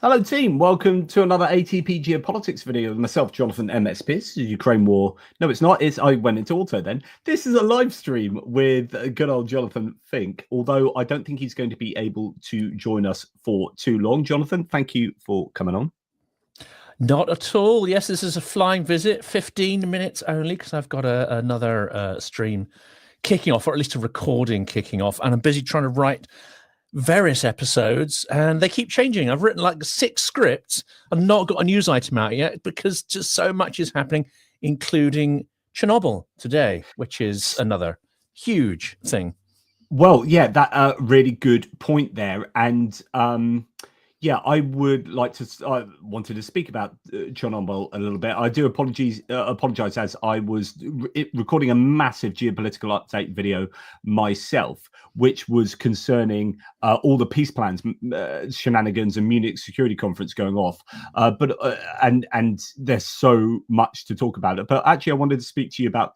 Hello team, welcome to another ATP Geopolitics video with myself, Jonathan MS Pierce. Ukraine war. No, it's not. I went into auto then. This is a live stream with good old Jonathan Fink, although I don't think he's going to be able to join us for too long. Jonathan, thank you for coming on. Not at all. Yes, this is a flying visit, 15 minutes only, because I've got another stream kicking off, or at least a recording kicking off, and I'm busy trying to write various episodes, and they keep changing. I've written like 6 scripts and not got a news item out yet because just so much is happening, including Chernobyl today, which is another huge thing. Well, yeah, that really good point there. And yeah, I would like to. I wanted to speak about Chernobyl a little bit. I do apologize as I was recording a massive geopolitical update video myself, which was concerning all the peace plans, shenanigans, and Munich Security Conference going off. And there's so much to talk about it. But actually, I wanted to speak to you about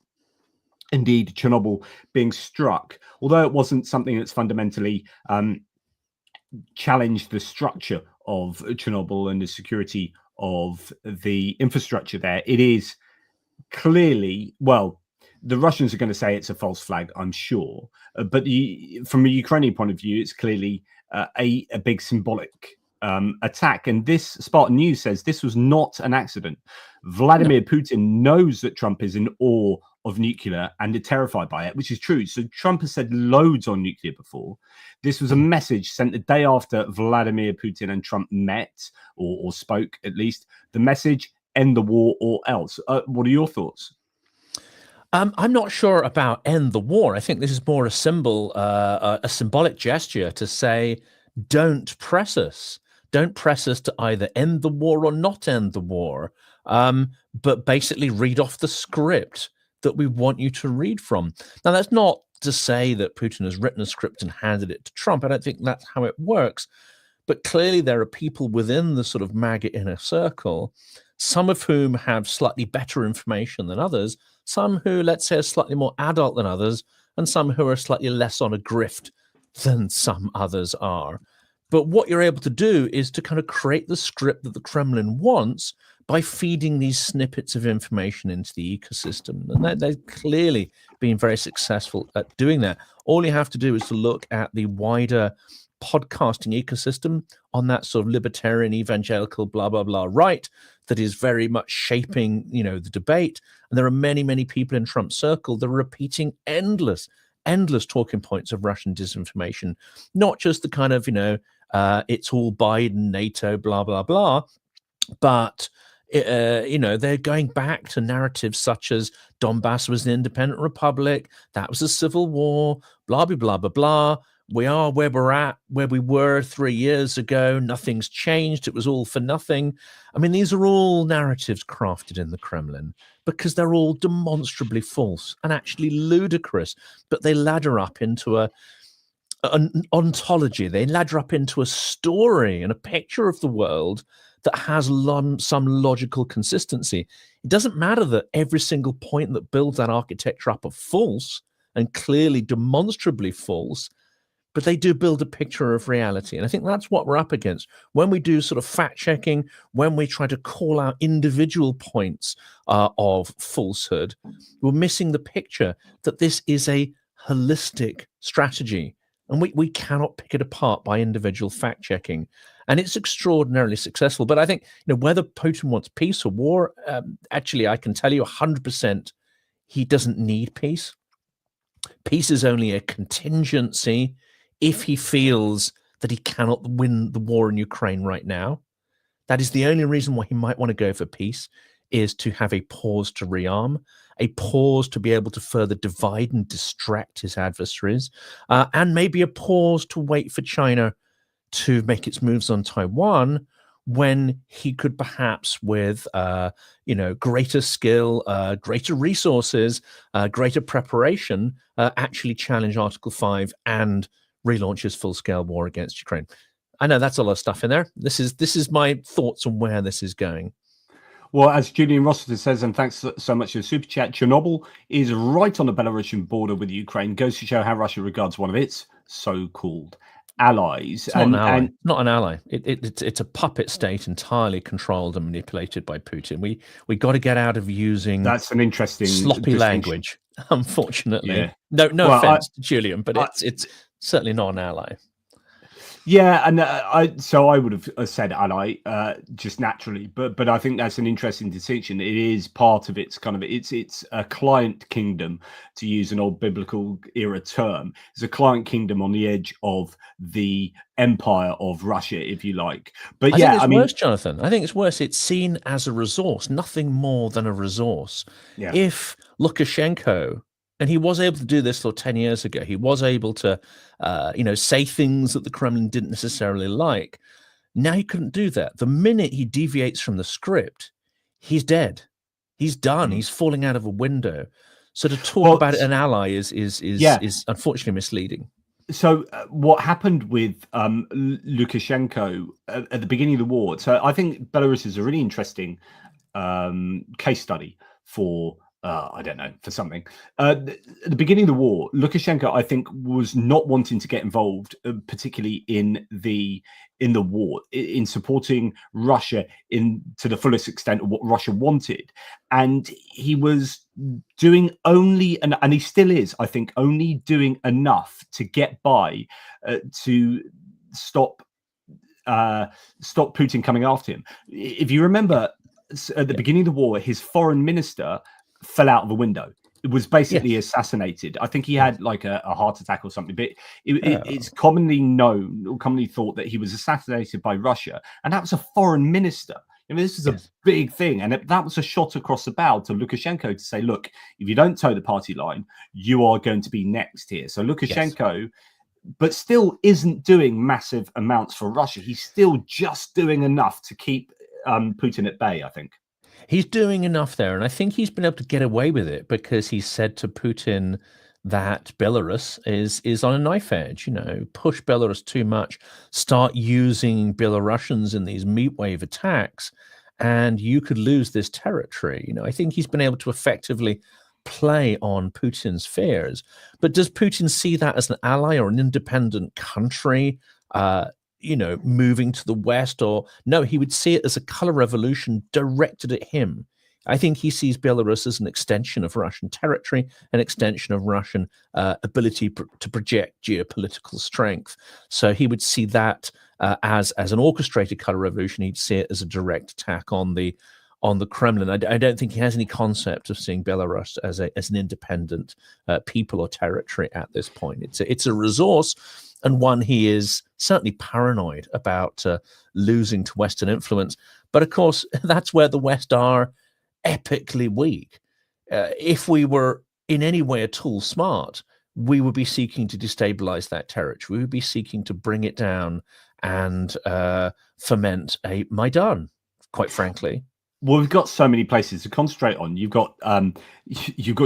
indeed Chernobyl being struck, although it wasn't something that's fundamentally challenged the structure of Chernobyl and the security of the infrastructure there. It is clearly, well, the Russians are going to say it's a false flag, I'm sure, but from a Ukrainian point of view, it's clearly a big symbolic attack. And this Spartan News says this was not an accident. Vladimir Putin knows that Trump is in awe of nuclear and are terrified by it, which is true. So Trump has said loads on nuclear before. This was a message sent the day after Vladimir Putin and Trump met or spoke, at least. The message, end the war or else. What are your thoughts? I'm not sure about end the war. I think this is more a symbolic gesture to say, don't press us. Don't press us to either end the war or not end the war, but basically read off the script that we want you to read from. Now, that's not to say that Putin has written a script and handed it to Trump. I don't think that's how it works. But clearly there are people within the sort of MAGA inner circle, some of whom have slightly better information than others, some who, let's say, are slightly more adult than others, and some who are slightly less on a grift than some others are. But what you're able to do is to kind of create the script that the Kremlin wants by feeding these snippets of information into the ecosystem. And they've clearly been very successful at doing that. All you have to do is to look at the wider podcasting ecosystem on that sort of libertarian, evangelical, blah, blah, blah right that is very much shaping, the debate. And there are many, many people in Trump's circle that are repeating endless talking points of Russian disinformation, not just the kind of, it's all Biden, NATO, blah, blah, blah, but they're going back to narratives such as Donbass was an independent republic, that was a civil war, blah, blah, blah, blah, blah. We are where we're at, where we were 3 years ago. Nothing's changed. It was all for nothing. I mean, these are all narratives crafted in the Kremlin because they're all demonstrably false and actually ludicrous, but they ladder up into an ontology. They ladder up into a story and a picture of the world that has some logical consistency. It doesn't matter that every single point that builds that architecture up are false and clearly demonstrably false, but they do build a picture of reality. And I think that's what we're up against. When we do sort of fact-checking, when we try to call out individual points of falsehood, we're missing the picture that this is a holistic strategy. And we cannot pick it apart by individual fact-checking. And it's extraordinarily successful. But I think whether Putin wants peace or war, actually, I can tell you 100% he doesn't need peace. Peace is only a contingency if he feels that he cannot win the war in Ukraine right now. That is the only reason why he might want to go for peace, is to have a pause to rearm, a pause to be able to further divide and distract his adversaries, and maybe a pause to wait for China to make its moves on Taiwan when he could perhaps with, greater skill, greater resources, greater preparation, actually challenge Article 5 and relaunch his full-scale war against Ukraine. I know that's a lot of stuff in there. This is my thoughts on where this is going. Well, as Julian Rossiter says, and thanks so much for the super chat, Chernobyl is right on the Belarusian border with Ukraine. Goes to show how Russia regards one of its so-called allies. It's not an ally. Not an ally. It's a puppet state entirely controlled and manipulated by Putin. We got to get out of using that's an interesting sloppy language. Unfortunately, Yeah. no Well, offense to Julian, but it's certainly not an ally. Yeah, and I would have said ally just naturally, but I think that's an interesting distinction. It is part of its kind of it's a client kingdom, to use an old biblical era term. It's a client kingdom on the edge of the empire of Russia, if you like. But I yeah, think it's worse, Jonathan. I think it's worse. It's seen as a resource, nothing more than a resource. Yeah. If Lukashenko, and he was able to do this 10 years ago, he was able to, say things that the Kremlin didn't necessarily like. Now he couldn't do that. The minute he deviates from the script, he's dead. He's done. He's falling out of a window. So to talk about an ally is unfortunately misleading. So what happened with Lukashenko at the beginning of the war? So I think Belarus is a really interesting case study for I don't know, for something. At the beginning of the war, Lukashenko, I think, was not wanting to get involved, particularly in the war, in supporting Russia to the fullest extent of what Russia wanted, and he was doing only, and he still is, I think, only doing enough to get by, to stop Putin coming after him. If you remember, at the beginning of the war, his foreign minister fell out of a window. It was basically assassinated. I think he had like a heart attack or something, but it's commonly known or commonly thought that he was assassinated by Russia, and that was a foreign minister. I mean, this is a big thing, and that was a shot across the bow to Lukashenko to say, look, if you don't toe the party line, you are going to be next here. So Lukashenko, but still isn't doing massive amounts for Russia. He's still just doing enough to keep Putin at bay, I think. He's doing enough there, and I think he's been able to get away with it because he said to Putin that Belarus is on a knife edge. Push Belarus too much, start using Belarusians in these meat wave attacks, and you could lose this territory. I think he's been able to effectively play on Putin's fears. But does Putin see that as an ally or an independent country? Moving to the West, or no, he would see it as a color revolution directed at him. I think he sees Belarus as an extension of Russian territory, an extension of Russian ability to project geopolitical strength. So he would see that as an orchestrated color revolution. He'd see it as a direct attack on the Kremlin. I don't think he has any concept of seeing Belarus as an independent people or territory at this point. It's a resource, and one he is certainly paranoid about losing to Western influence. But of course, that's where the West are epically weak. If we were in any way at all smart, we would be seeking to destabilize that territory. We would be seeking to bring it down and foment a Maidan, quite frankly. Well, we've got so many places to concentrate on. You've got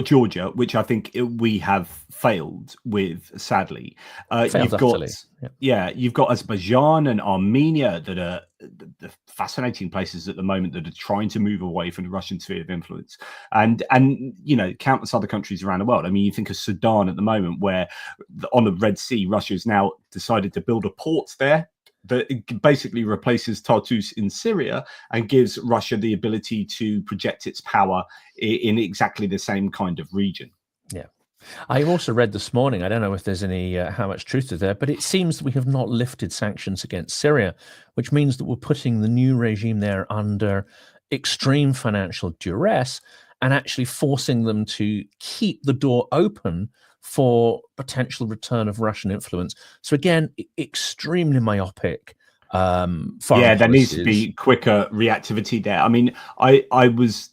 Georgia, which I think we have failed with, sadly. You've got Azerbaijan and Armenia that are the fascinating places at the moment that are trying to move away from the Russian sphere of influence, and countless other countries around the world. I mean, you think of Sudan at the moment, where on the Red Sea, Russia has now decided to build a port there that basically replaces Tartus in Syria and gives Russia the ability to project its power in exactly the same kind of region. Yeah. I also read this morning, I don't know if there's any, how much truth is there, but it seems that we have not lifted sanctions against Syria, which means that we're putting the new regime there under extreme financial duress and actually forcing them to keep the door open for potential return of Russian influence. So again, extremely myopic. There needs to be quicker reactivity there. I mean, I was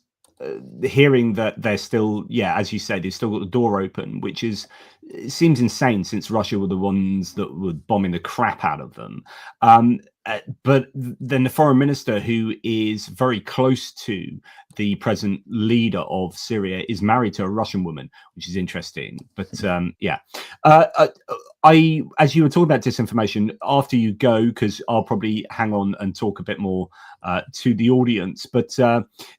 hearing that they're still, as you said, they've still got the door open, which it seems insane since Russia were the ones that were bombing the crap out of them. But then the foreign minister, who is very close to the present leader of Syria, is married to a Russian woman, which is interesting. But as you were talking about disinformation, after you go, because I'll probably hang on and talk a bit more to the audience, but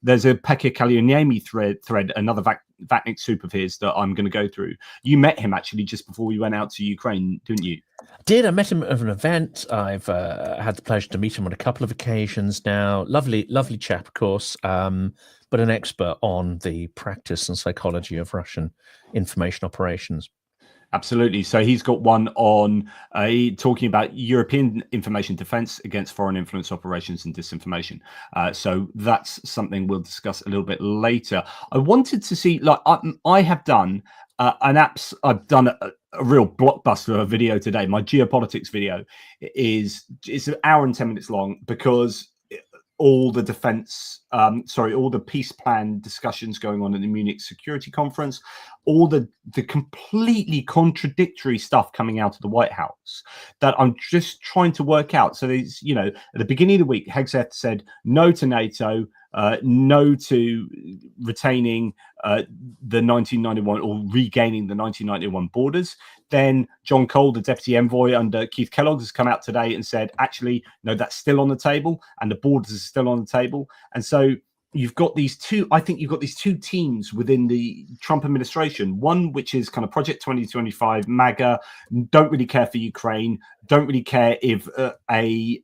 there's a Pekka Kaliuniemi thread, another Vatnik soup of his that I'm going to go through. You met him actually just before we went out to Ukraine, didn't you? I met him at an event. I've had the pleasure to meet him on a couple of occasions now. Lovely chap, of course, but an expert on the practice and psychology of Russian information operations. Absolutely. So he's got one on talking about European information defense against foreign influence operations and disinformation. So that's something we'll discuss a little bit later. I wanted to see, like, I have done I've done a real blockbuster of a video today. My Geopolitics video it's an hour and 10 minutes long because all the all the peace plan discussions going on in the Munich Security Conference, all the completely contradictory stuff coming out of the White House that I'm just trying to work out. So there's, at the beginning of the week, Hegseth said no to NATO, no to retaining the 1991 or regaining the 1991 borders. Then John Cole, the deputy envoy under Keith Kellogg, has come out today and said, actually, no, that's still on the table and the borders are still on the table. And so you've got these two teams within the Trump administration, one which is kind of Project 2025, MAGA, don't really care for Ukraine, don't really care if a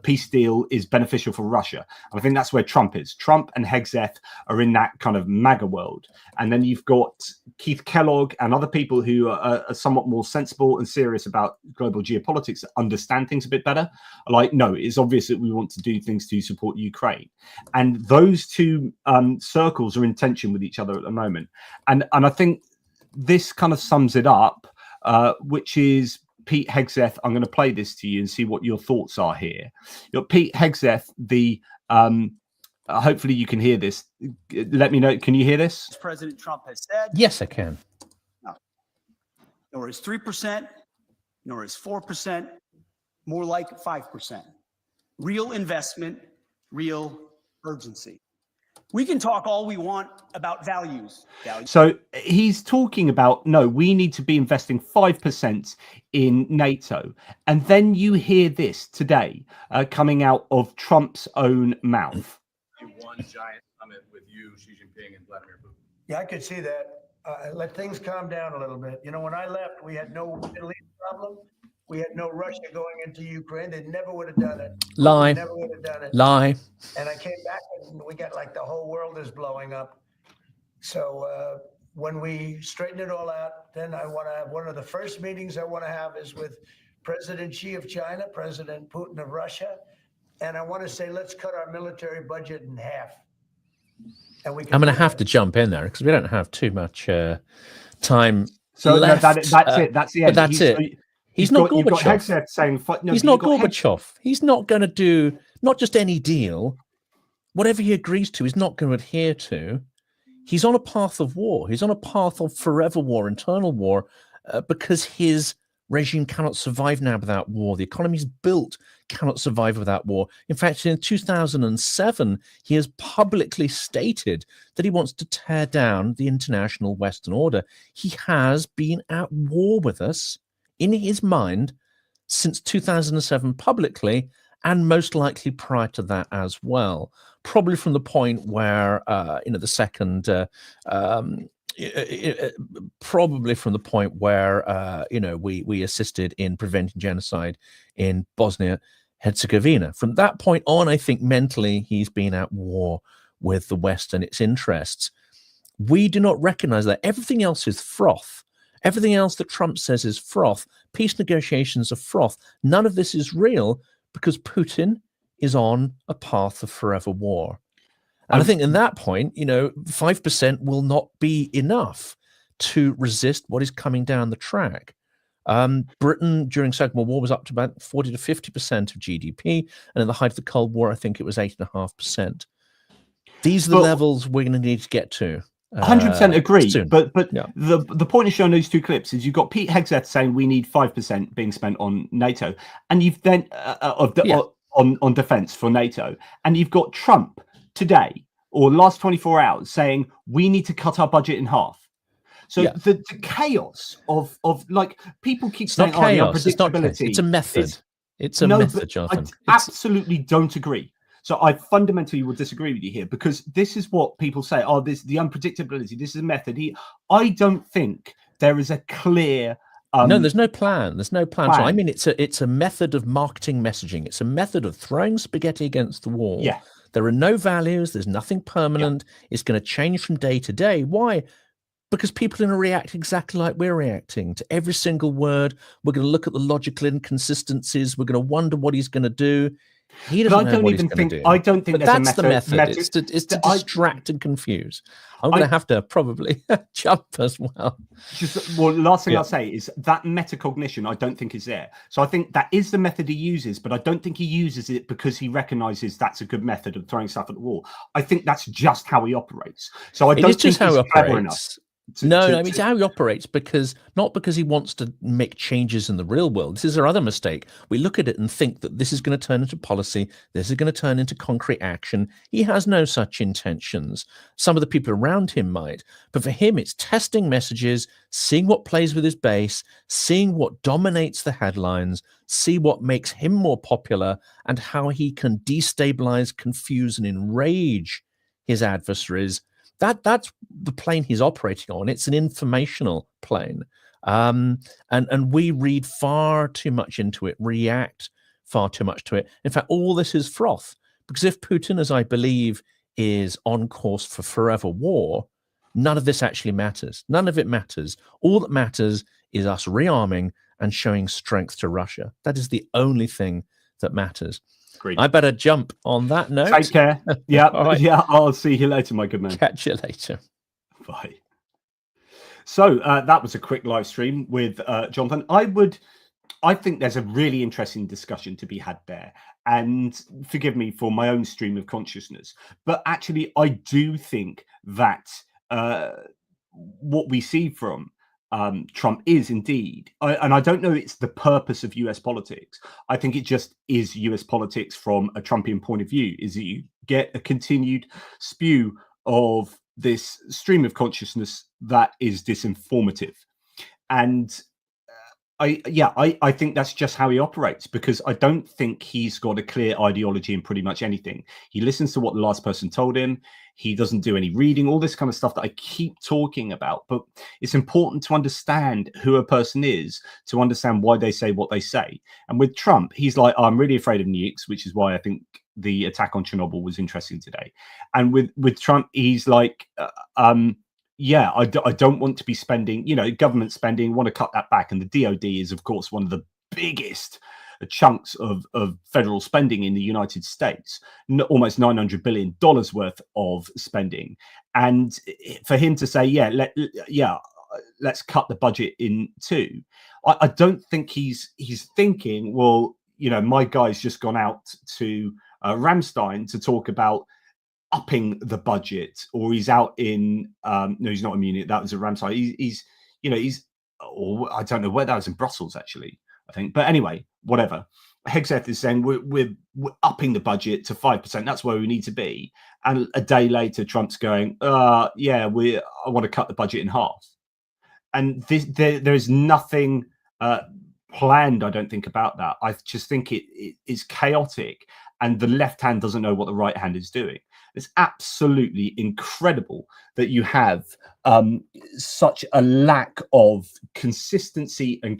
peace deal is beneficial for Russia. And I think that's where Trump is. Trump and Hegseth are in that kind of MAGA world. And then you've got Keith Kellogg and other people who are somewhat more sensible and serious about global geopolitics, that understand things a bit better. Like, no, it's obvious that we want to do things to support Ukraine. And those two circles are in tension with each other at the moment. And I think this kind of sums it up, which is Pete Hegseth. I'm going to play this to you and see what your thoughts are here. Pete Hegseth, hopefully you can hear this. Let me know. Can you hear this? President Trump has said. Yes, I can. No. Nor is 3%, nor is 4%, more like 5%. Real investment, real urgency. We can talk all we want about values. So he's talking about, no, we need to be investing 5% in NATO. And then you hear this today coming out of Trump's own mouth. One giant summit with you, Xi Jinping, and Vladimir Putin. Yeah, I could see that. Let things calm down a little bit. When I left, we had no Middle East problem. We had no Russia going into Ukraine. They never would have done it. Lie. Never would have done it. Lie. And I came back and we got like the whole world is blowing up. So when we straighten it all out, then I want to have one of the first meetings I want to have is with President Xi of China, President Putin of Russia. And I want to say, let's cut our military budget in half. And I'm going to have to jump in there because we don't have too much time so left. That's it. That's the end. But that's it. He's not Gorbachev. Saying, no, he's not Gorbachev. He's not going to do not just any deal. Whatever he agrees to, he's not going to adhere to. He's on a path of war. He's on a path of forever war, internal war, because his regime cannot survive now without war. The economy's built cannot survive without war. In fact, in 2007, he has publicly stated that he wants to tear down the international Western order. He has been at war with us in his mind since 2007 publicly, and most likely prior to that as well. Probably from the point where, the second, probably from the point where, we assisted in preventing genocide in Bosnia Herzegovina. From that point on, I think mentally he's been at war with the West and its interests. We do not recognize that. Everything else is froth. Everything else that Trump says is froth. Peace negotiations are froth. None of this is real because Putin is on a path of forever war. And I think in that point, 5% will not be enough to resist what is coming down the track. Britain during Second World War was up to about 40 to 50% of GDP. And in the height of the Cold War, I think it was 8.5%. These are the levels we're going to need to get to. 100% agree, soon. but yeah. the point of showing those two clips is you've got Pete Hegseth saying we need 5% being spent on NATO, and you've then on defense for NATO, and you've got Trump today or last 24 hours saying we need to cut our budget in half. So the chaos of like people keep saying chaos. Unpredictability. It's a method. It's a method, Jonathan. I absolutely don't agree. So I fundamentally would disagree with you here, because this is what people say. Oh, this the unpredictability. This is a method. I don't think there is a clear. No, there's no plan. There's no plan. So I plan. mean, it's a method of marketing messaging. It's a method of throwing spaghetti against the wall. Yeah. There are no values. There's nothing permanent. It's going to change from day to day. Why? Because people are going to react exactly like we're reacting to every single word. We're going to look at the logical inconsistencies. We're going to wonder what he's going to do. He doesn't know what he's going to do. I don't think But there's that's a method. the method. It's to distract and confuse. I'm going to have to probably jump as well. Last thing I'll say is that metacognition I don't think is there. So I think that is the method he uses, but I don't think he uses it because he recognizes that's a good method of throwing stuff at the wall. I think that's just how he operates. So I don't think he's clever enough. No, it's how he operates, not because he wants to make changes in the real world. This is our other mistake. We look at it and think that this is going to turn into policy. This is going to turn into concrete action. He has no such intentions. Some of the people around him might, but for him, it's testing messages, seeing what plays with his base, seeing what dominates the headlines, see what makes him more popular, and how he can destabilize, confuse, and enrage his adversaries. That's the plane he's operating on. It's an informational plane. And we read far too much into it, react far too much to it. In fact, all this is froth, because if Putin, as I believe, is on course for forever war, none of this actually matters. None of it matters. All that matters is us rearming and showing strength to Russia. That is the only thing that matters. Agreed. I better jump on that note. Take care. Yeah, Right. yeah. I'll see you later, my good man. Catch you later. Bye. So that was a quick live stream with Jonathan. I think there's a really interesting discussion to be had there. And forgive me for my own stream of consciousness, but actually, I do think that what we see from Trump is indeed, and I don't know it's the purpose of US politics. I think it just is US politics from a Trumpian point of view, is that you get a continued spew of this stream of consciousness that is disinformative. And I think that's just how he operates, because I don't think he's got a clear ideology in pretty much anything. He listens to what the last person told him. He doesn't do any reading, all this kind of stuff that I keep talking about. But it's important to understand who a person is, to understand why they say what they say. And with Trump, he's like, I'm really afraid of nukes, which is why I think the attack on Chernobyl was interesting today. And with Trump, he's like, yeah, I don't want to be spending, government spending, want to cut that back. And the DOD is, of course, one of the biggest chunks of federal spending in the United States, almost $900 billion worth of spending. And for him to say, let's cut the budget in two, I don't think he's thinking, well, my guy's just gone out to Ramstein to talk about upping the budget, or he's out in no, he's not in Munich, that was at Ramstein. He's or I don't know where that was, in Brussels actually, I think. But anyway, whatever. Hegseth is saying we're upping the budget to 5%. That's where we need to be. And a day later, Trump's going, I want to cut the budget in half. And there is nothing planned, I don't think, about that. I just think it is chaotic, and the left hand doesn't know what the right hand is doing. It's absolutely incredible that you have such a lack of consistency and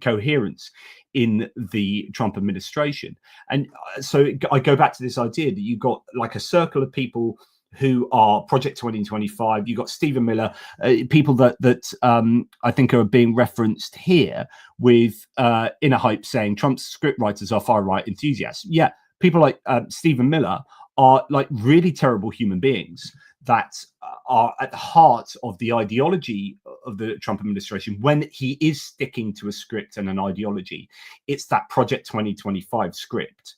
coherence in the Trump administration. And so I go back to this idea that you've got like a circle of people who are Project 2025. You've got Stephen Miller, people that I think are being referenced here with Inner Hype saying Trump's scriptwriters are far-right enthusiasts. Yeah, people like Stephen Miller are like really terrible human beings that are at the heart of the ideology of the Trump administration. When he is sticking to a script and an ideology, it's that Project 2025 script.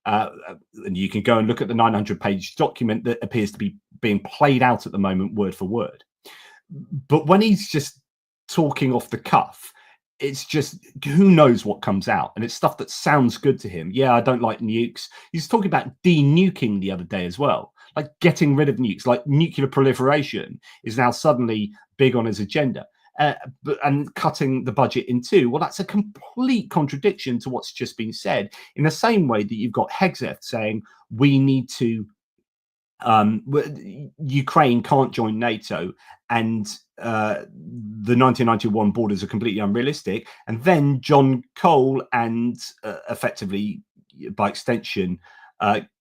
And you can go and look at the 900-page document that appears to be being played out at the moment, word for word. But when he's just talking off the cuff, it's just, who knows what comes out, and it's stuff that sounds good to him. Yeah, I don't like nukes. He's talking about de-nuking the other day as well, like getting rid of nukes, like nuclear proliferation is now suddenly big on his agenda. and cutting the budget in two. Well, that's a complete contradiction to what's just been said. In the same way that you've got Hegseth saying we need to, Ukraine can't join NATO, and the 1991 borders are completely unrealistic. And then John Cole and effectively, by extension,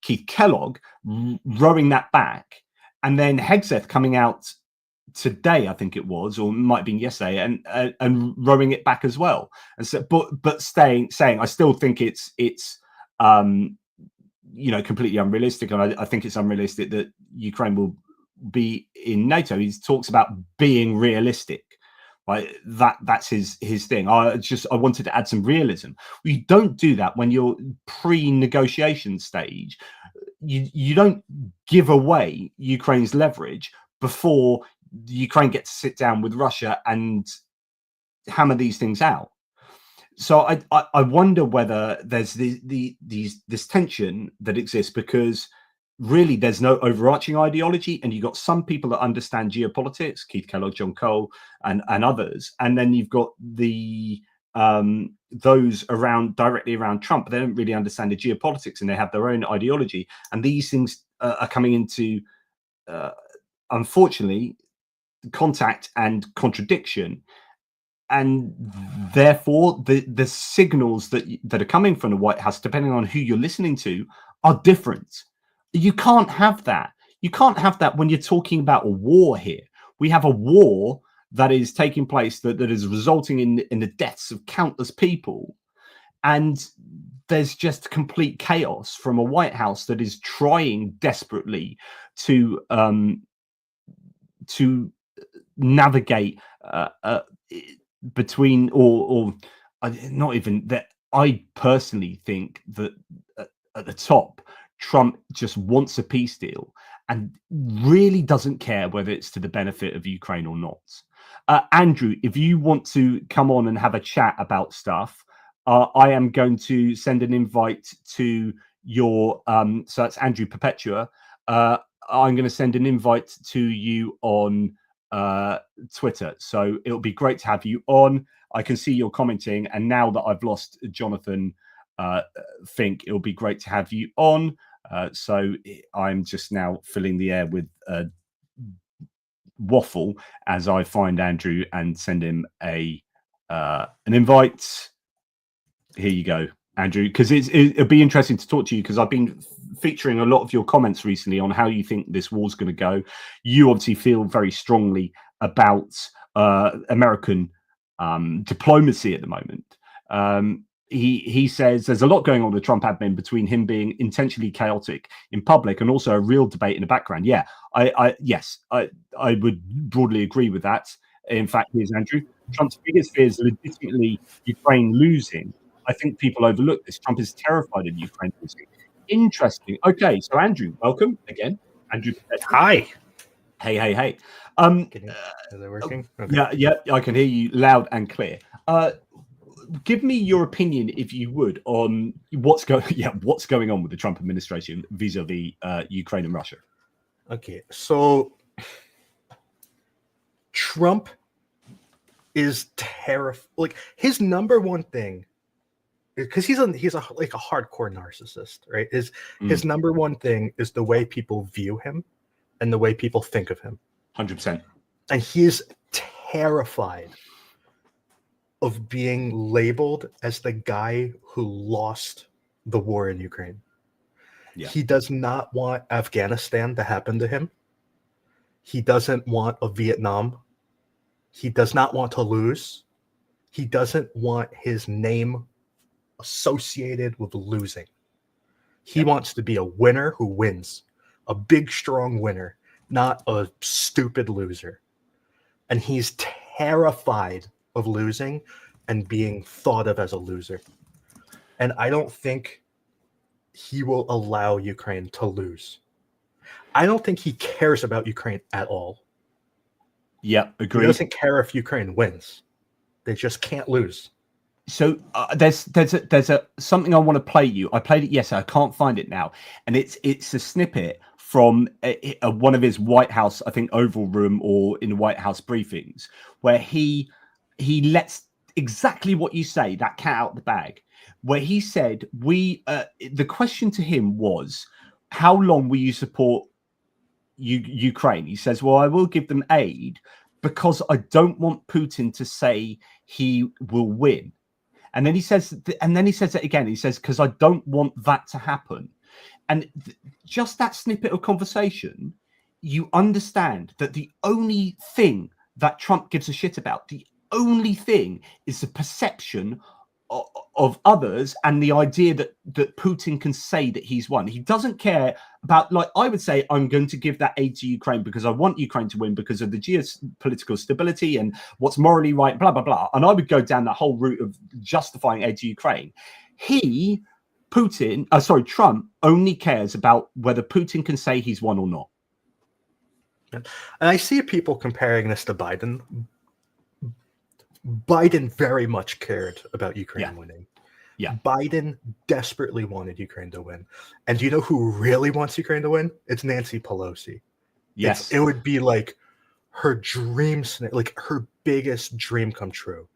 Keith Kellogg rowing that back, and then Hegseth coming out today, I think it was, or might have been yesterday, and rowing it back as well. And so, but saying I still think it's completely unrealistic, and I think it's unrealistic that Ukraine will be in NATO. He talks about being realistic. Right, that's his thing. I wanted to add some realism. You don't do that when you're pre-negotiation stage. You don't give away Ukraine's leverage before Ukraine gets to sit down with Russia and hammer these things out. So I wonder whether there's this tension that exists, because really there's no overarching ideology, and you've got some people that understand geopolitics, Keith Kellogg, John Cole, and others, and then you've got the those directly around Trump. They don't really understand the geopolitics, and they have their own ideology, and these things are coming into unfortunately contact and contradiction. And therefore the signals that are coming from the White House, depending on who you're listening to, are different. You can't have that. You can't have that when you're talking about a war here. We have a war that is taking place that is resulting in the deaths of countless people. And there's just complete chaos from a White House that is trying desperately to navigate between or not even that. I personally think that at the top, Trump just wants a peace deal and really doesn't care whether it's to the benefit of Ukraine or not. Andrew, if you want to come on and have a chat about stuff, I am going to send an invite to your so that's Andrew Perpetua. I'm going to send an invite to you on Twitter, so it'll be great to have you on. I can see you're commenting, and now that I've lost Jonathan Fink, it'll be great to have you on. So I'm just now filling the air with waffle as I find Andrew and send him an invite. Here you go, Andrew, because it'll be interesting to talk to you, because I've been featuring a lot of your comments recently on how you think this war's going to go. You obviously feel very strongly about American diplomacy at the moment. He says there's a lot going on with the Trump admin, between him being intentionally chaotic in public and also a real debate in the background. Yeah, I would broadly agree with that. In fact, here's Andrew. Trump's biggest fear is legitimately Ukraine losing. I think people overlook this. Trump is terrified of Ukraine losing. Interesting. Okay, so Andrew, welcome again. Andrew. Hi. Hey. Is it working? Okay. Yeah, I can hear you loud and clear. Give me your opinion, if you would, on what's going on with the Trump administration vis-a-vis Ukraine and Russia. Okay, so Trump is terrified. Like, his number one thing, because he's a hardcore narcissist, right? His number one thing is the way people view him and the way people think of him. 100%. And he's terrified of being labeled as the guy who lost the war in Ukraine. Yeah. He does not want Afghanistan to happen to him. He doesn't want a Vietnam. He does not want to lose. He doesn't want his name associated with losing. He wants to be a winner who wins, a big, strong winner, not a stupid loser. And he's terrified of losing and being thought of as a loser. And I don't think he will allow Ukraine to lose. I don't think he cares about Ukraine at all. Yeah, agree. He doesn't care if Ukraine wins. They just can't lose. So there's a something I want to play you. I played it yesterday. I can't find it now, and it's a snippet from one of his White House, I think, Oval Room or in the White House briefings, where he lets exactly what you say, that cat out the bag, where he said the question to him was, how long will you support Ukraine? He says, well, I will give them aid because I don't want Putin to say he will win. And then he says it again. He says, because I don't want that to happen. And just that snippet of conversation, you understand that the only thing that Trump gives a shit about, the only thing is the perception of others and the idea that Putin can say that he's won. He doesn't care about, like, I would say, I'm going to give that aid to Ukraine because I want Ukraine to win because of the geopolitical stability and what's morally right, blah, blah, blah. And I would go down that whole route of justifying aid to Ukraine. Trump only cares about whether Putin can say he's won or not. And I see people comparing this to Biden. Biden very much cared about Ukraine winning. Yeah. Biden desperately wanted Ukraine to win. And do you know who really wants Ukraine to win? It's Nancy Pelosi. Yes. It would be like her dream, like her biggest dream come true.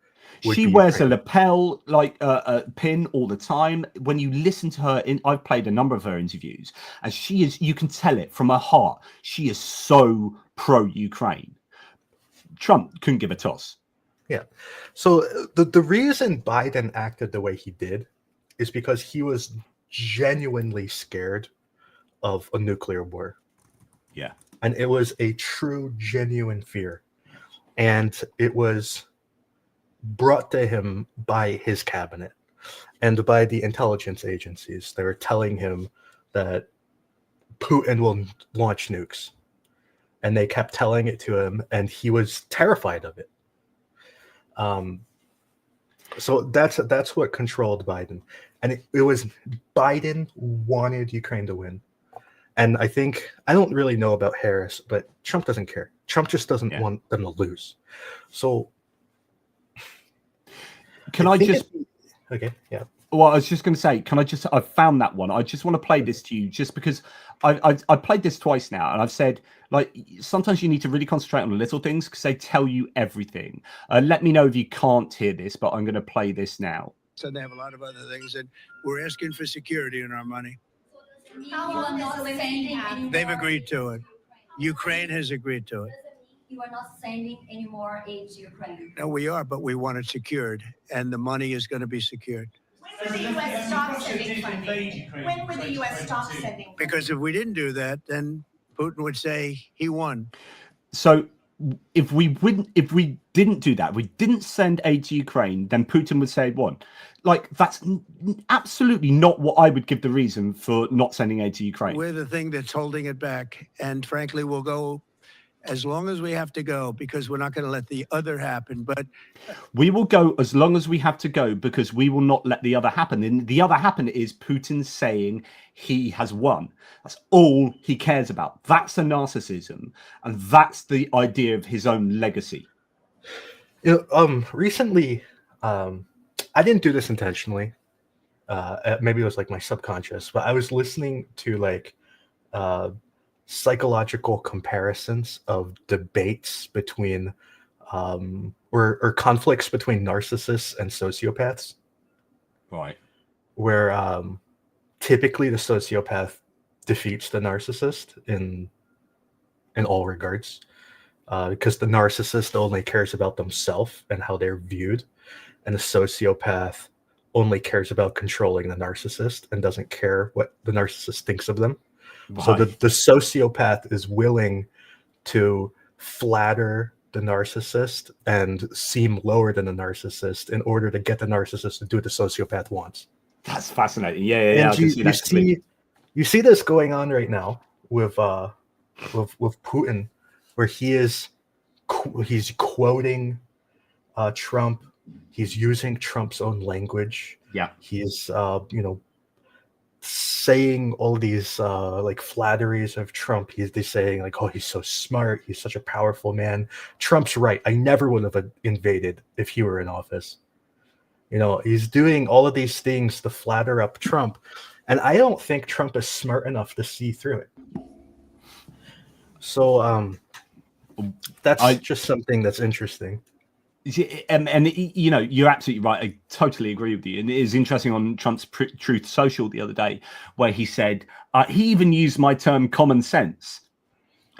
She wears a lapel, like a pin all the time. When you listen to her, I've played a number of her interviews, and she is, you can tell it from her heart. She is so pro-Ukraine. Trump couldn't give a toss. Yeah. So the reason Biden acted the way he did is because he was genuinely scared of a nuclear war. Yeah. And it was a true, genuine fear. And it was brought to him by his cabinet and by the intelligence agencies. They were telling him that Putin will launch nukes. And they kept telling it to him, and he was terrified of it. So that's what controlled Biden. And it was Biden wanted Ukraine to win. And I don't really know about Harris, but Trump doesn't care. Trump just doesn't want them to lose. So okay, yeah. Well, I was just going to say, I found that one. I just want to play this to you just because I played this twice now, and I've said, like, sometimes you need to really concentrate on the little things because they tell you everything. Let me know if you can't hear this, but I'm going to play this now. So they have a lot of other things, and we're asking for security in our money. They've agreed to it. Ukraine has agreed to it. You are not sending any more aid to Ukraine. No, we are, but we want it secured, and the money is going to be secured. When will the U.S. stop sending funding? When will the U.S. stop sending? Because if we didn't do that, then Putin would say he won. So if we didn't do that, we didn't send aid to Ukraine, then Putin would say he won. Like, that's absolutely not what I would give the reason for not sending aid to Ukraine. We're the thing that's holding it back, and frankly, we'll go as long as we have to go because we're not going to let the other happen. But we will go as long as we have to go because we will not let the other happen. And the other happen is Putin saying he has won. That's all he cares about. That's the narcissism, and that's the idea of his own legacy. Recently, I didn't do this intentionally. Maybe it was like my subconscious, but I was listening to like psychological comparisons of debates between or conflicts between narcissists and sociopaths. Right. Where typically the sociopath defeats the narcissist in all regards. Because the narcissist only cares about themselves and how they're viewed, and the sociopath only cares about controlling the narcissist and doesn't care what the narcissist thinks of them. Right. So the sociopath is willing to flatter the narcissist and seem lower than the narcissist in order to get the narcissist to do what the sociopath wants. That's fascinating. Yeah. You see this going on right now with Putin, where he's quoting Trump. He's using Trump's own language. Yeah. He's saying all these like flatteries of Trump. He's saying like, oh, he's so smart. He's such a powerful man. Trump's right. I never would have invaded if he were in office. You know, he's doing all of these things to flatter up Trump, and I don't think Trump is smart enough to see through it. So that's just something that's interesting. And you know, you're absolutely right. I totally agree with you. And it is interesting on Trump's Truth Social the other day, where he said he even used my term common sense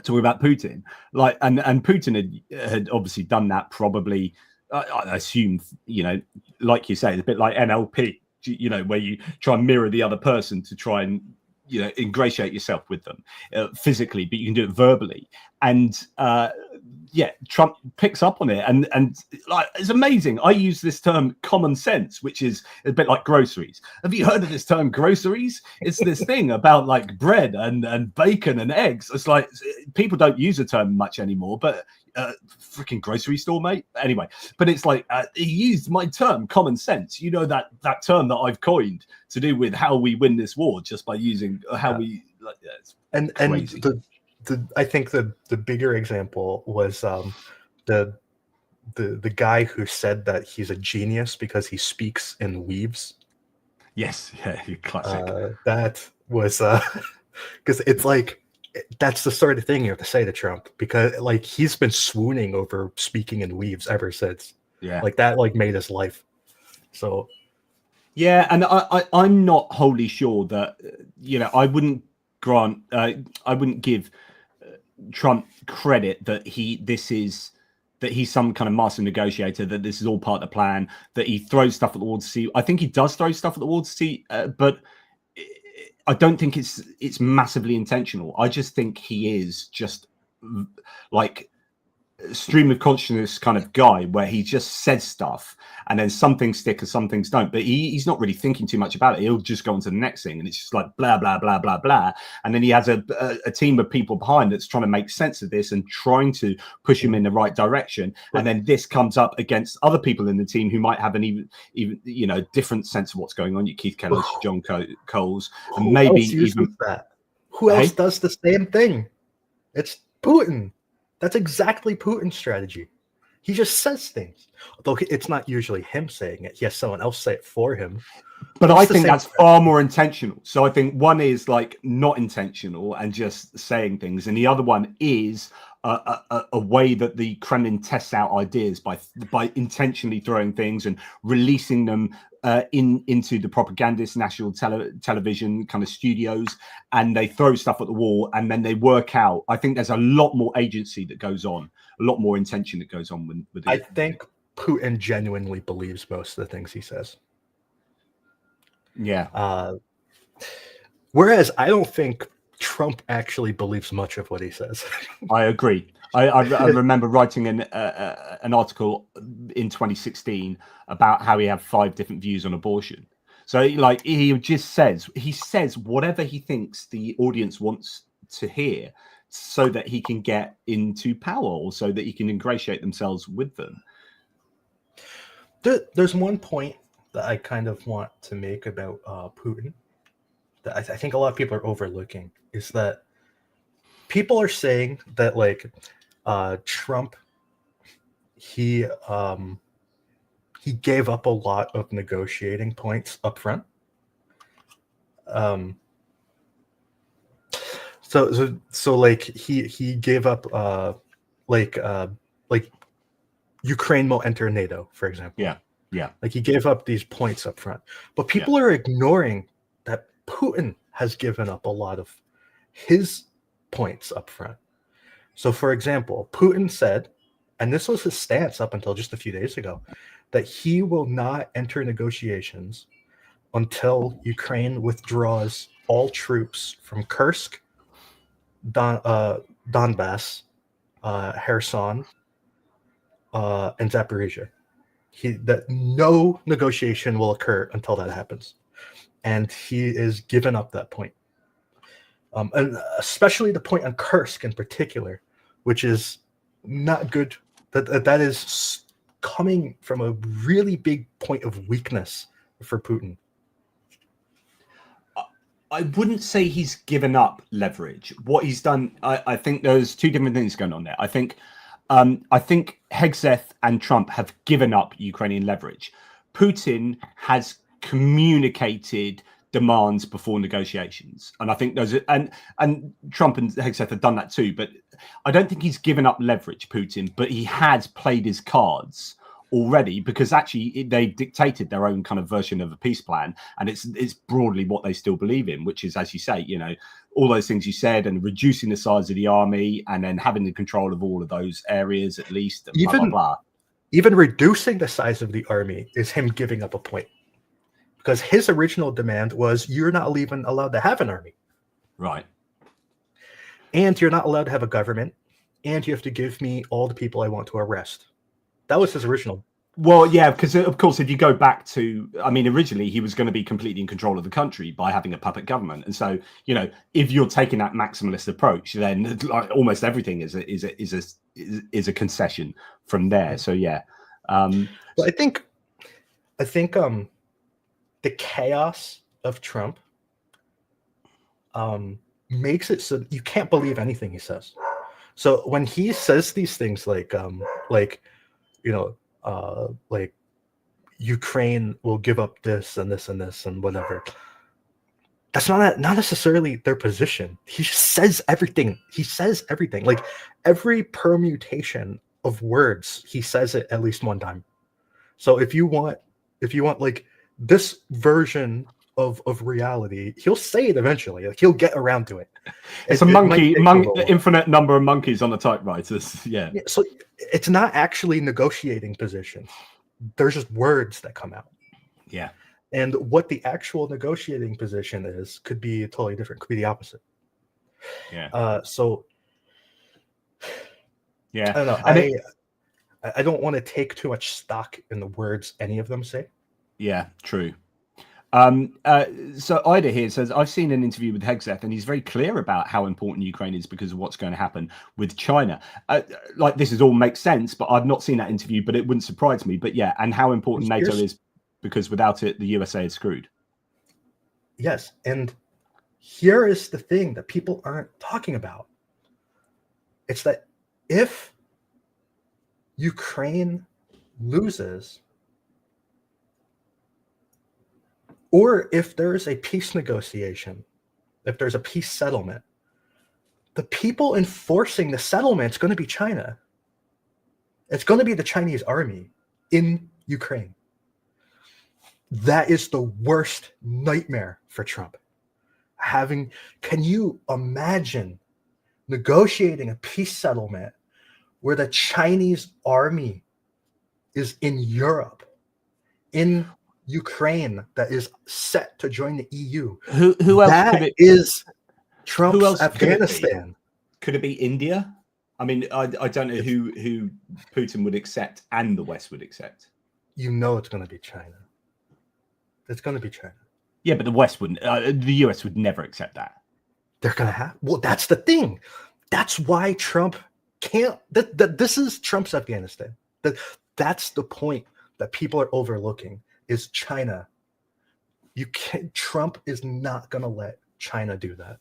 talking about Putin. Like, and Putin had obviously done that probably. I assume, you know, like you say, it's a bit like NLP, you know, where you try and mirror the other person to try and, you know, ingratiate yourself with them physically, but you can do it verbally. And yeah, Trump picks up on it, and like, it's amazing. I use this term common sense, which is a bit like groceries. Have you heard of this term groceries? It's this thing about like bread and bacon and eggs. It's like people don't use the term much anymore, but freaking grocery store, mate. Anyway, but it's like he used my term common sense. You know, that term that I've coined to do with how we win this war just by using how we like. Yeah, it's crazy. I think the bigger example was the guy who said that he's a genius because he speaks in weaves. Yes, yeah, classic. That was because it's like that's the sort of thing you have to say to Trump, because like he's been swooning over speaking in weaves ever since. Yeah, like that like made his life. So yeah, and I'm not wholly sure that you know, I wouldn't give Trump credit that he's some kind of master negotiator, that this is all part of the plan, that he throws stuff at the wall to see. I think he does throw stuff at the wall to see, but I don't think it's massively intentional. I just think he is just like stream of consciousness kind of guy, where he just says stuff and then some things stick and some things don't, but he's not really thinking too much about it. He'll just go on to the next thing, and it's just like blah blah blah blah blah, and then he has a team of people behind that's trying to make sense of this and trying to push him in the right direction. And then this comes up against other people in the team who might have an even you know, different sense of what's going on. You Keith Kellogg, John Coles, and maybe even that. Who else does the same thing? It's Putin. That's exactly Putin's strategy. He just says things. Although it's not usually him saying it. He has someone else say it for him. But I think that's far more intentional. So I think one is like not intentional and just saying things, and the other one is a way that the Kremlin tests out ideas by intentionally throwing things and releasing them into the propagandist national television kind of studios, and they throw stuff at the wall and then they work out. I think there's a lot more agency that goes on, a lot more intention that goes on with it. I think Putin genuinely believes most of the things he says. Yeah. Whereas I don't think Trump actually believes much of what he says. I agree. I remember writing an article in 2016 about how he had 5 different views on abortion. So like he says whatever he thinks the audience wants to hear, so that he can get into power, or so that he can ingratiate themselves with them. There's one point that I kind of want to make about Putin that I think a lot of people are overlooking, is that people are saying that like Trump, he gave up a lot of negotiating points up front. So like he gave up like Ukraine will enter NATO, for example. Yeah. Like he gave up these points up front. But people are ignoring that Putin has given up a lot of his points up front. So for example, Putin said, and this was his stance up until just a few days ago, that he will not enter negotiations until Ukraine withdraws all troops from Kursk, Donbass, Kherson, and Zaporizhia. That no negotiation will occur until that happens, and he is given up that point, and especially the point on Kursk in particular, which is not good. That is coming from a really big point of weakness for Putin. I wouldn't say he's given up leverage. What he's done, I think there's 2 different things going on there. I think Hegseth and Trump have given up Ukrainian leverage, Putin has communicated demands before negotiations, and I think those are, and Trump and Hegseth have done that too. But I don't think he's given up leverage, Putin, but he has played his cards already, because actually they dictated their own kind of version of a peace plan, and it's broadly what they still believe in, which is, as you say, all those things you said, and reducing the size of the army, and then having the control of all of those areas at least, and blah, blah, blah. Even reducing the size of the army is him giving up a point, because his original demand was you're not even allowed to have an army, right? And you're not allowed to have a government, and you have to give me all the people I want to arrest. That was his original. Well, yeah, because of course, if you go back to, I mean, originally he was going to be completely in control of the country by having a puppet government, and so if you're taking that maximalist approach, then like almost everything is a concession from there. So yeah, well, I think the chaos of Trump makes it so you can't believe anything he says. So when he says these things like Ukraine will give up this and this and this and whatever, that's not necessarily their position. He just says everything. He says everything. Like every permutation of words, he says it at least one time. So if you want like this version of reality, he'll say it eventually. Like he'll get around to it. It's infinite number of monkeys on the typewriters. Yeah. So it's not actually negotiating positions. There's just words that come out. Yeah. And what the actual negotiating position is could be totally different. Could be the opposite. Yeah. So yeah. I don't know. I don't want to take too much stock in the words any of them say. Yeah, true. So Ida here says, I've seen an interview with Hegseth, and he's very clear about how important Ukraine is because of what's going to happen with China. Like this is all makes sense, but I've not seen that interview, but it wouldn't surprise me. But yeah, and how important NATO is, because without it, the USA is screwed. Yes, and here is the thing that people aren't talking about. It's that if Ukraine loses, or if there's a peace negotiation, if there's a peace settlement, the people enforcing the settlement is going to be China. It's going to be the Chinese army in Ukraine. That is the worst nightmare for Trump. Can you imagine negotiating a peace settlement where the Chinese army is in Europe, in Ukraine, that is set to join the EU? Who else that could it is Trump's who else Afghanistan? Could it be India? I mean, I don't know who Putin would accept and the West would accept. You know it's going to be China. It's going to be China. Yeah, but the West wouldn't. The US would never accept that. They're going to have. Well, that's the thing. That's why Trump can't. This is Trump's Afghanistan. That's the point that people are overlooking. Is China. You can't. Trump is not going to let China do that.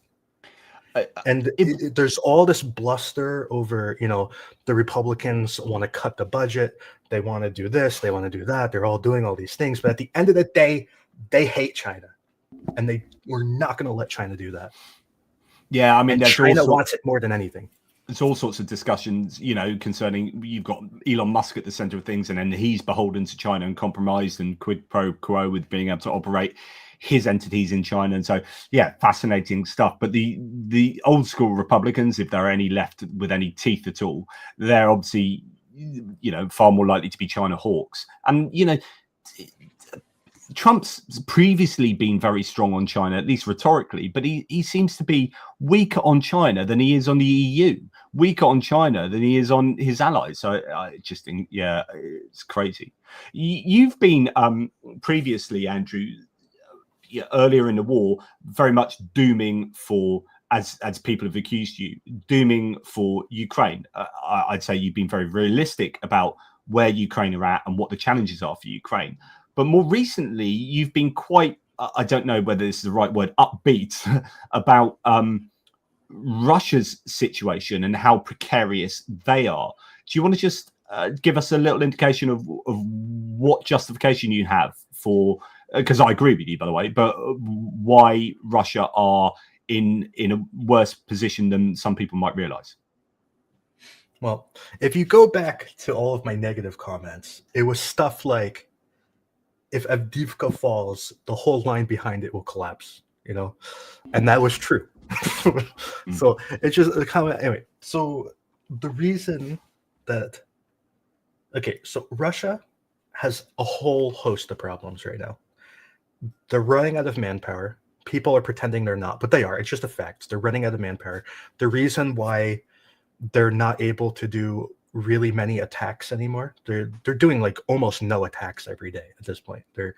And there's all this bluster over, the Republicans want to cut the budget. They want to do this. They want to do that. They're all doing all these things. But at the end of the day, they hate China. And we're not going to let China do that. Yeah, I mean, China wants it more than anything. There's all sorts of discussions, concerning, you've got Elon Musk at the center of things, and then he's beholden to China and compromised and quid pro quo with being able to operate his entities in China. And so, yeah, fascinating stuff. But the old school Republicans, if there are any left with any teeth at all, they're obviously, far more likely to be China hawks. And, Trump's previously been very strong on China, at least rhetorically, but he seems to be weaker on China than he is on the EU, weaker on China than he is on his allies. So I just think, yeah, it's crazy. You've been previously, Andrew, earlier in the war, very much dooming for, as people have accused you, dooming for Ukraine. I'd say you've been very realistic about where Ukraine are at and what the challenges are for Ukraine. But more recently, you've been quite, I don't know whether this is the right word, upbeat about Russia's situation and how precarious they are. Do you want to just give us a little indication of what justification you have for, because I agree with you, by the way, but why Russia are in a worse position than some people might realize? Well, if you go back to all of my negative comments, it was stuff like, if Avdiivka falls, the whole line behind it will collapse, you know? And that was true. So it's just a comment. Anyway, so the reason that, okay, so Russia has a whole host of problems right now. They're running out of manpower. People are pretending they're not, but they are. It's just a fact. They're running out of manpower. The reason why they're not able to do really many attacks anymore, they're doing like almost no attacks every day at this point. They're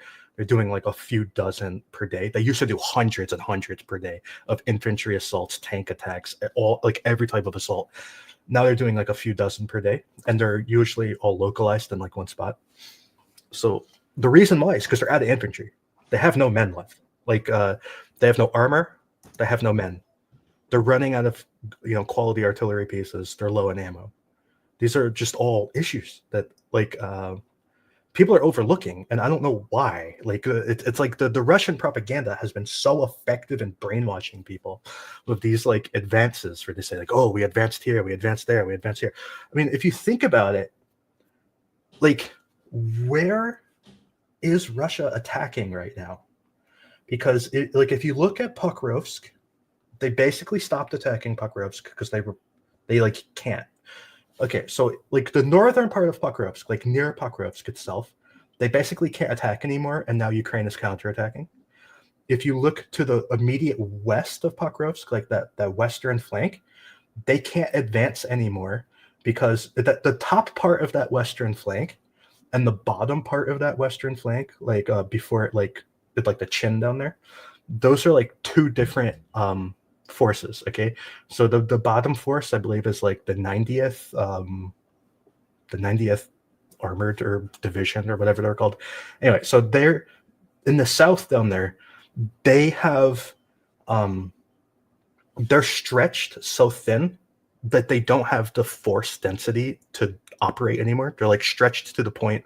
doing like a few dozen per day. They used to do hundreds and hundreds per day of infantry assaults, tank attacks, all like every type of assault. Now they're doing like a few dozen per day, and they're usually all localized in like one spot. So the reason why is because they're out of infantry. They have no men left. Like they have no armor. They have no men. They're running out of quality artillery pieces. They're low in ammo. These are just all issues that like people are overlooking, and I don't know why. Like it's like the Russian propaganda has been so effective in brainwashing people with these like advances, where they say like, oh, we advanced here, we advanced there, we advanced here. I mean, if you think about it, like where is Russia attacking right now? Because like if you look at Pokrovsk, they basically stopped attacking Pokrovsk because they like can't. Okay, so like the northern part of Pokrovsk, like near Pokrovsk itself, they basically can't attack anymore, and now Ukraine is counterattacking. If you look to the immediate west of Pokrovsk, like that western flank, they can't advance anymore because the top part of that western flank and the bottom part of that western flank, like before it like with like the chin down there, those are like two different forces. Okay, so the bottom force I believe is like the 90th armored or division or whatever they're called. Anyway, so they're in the south down there. They have they're stretched so thin that they don't have the force density to operate anymore. They're like stretched to the point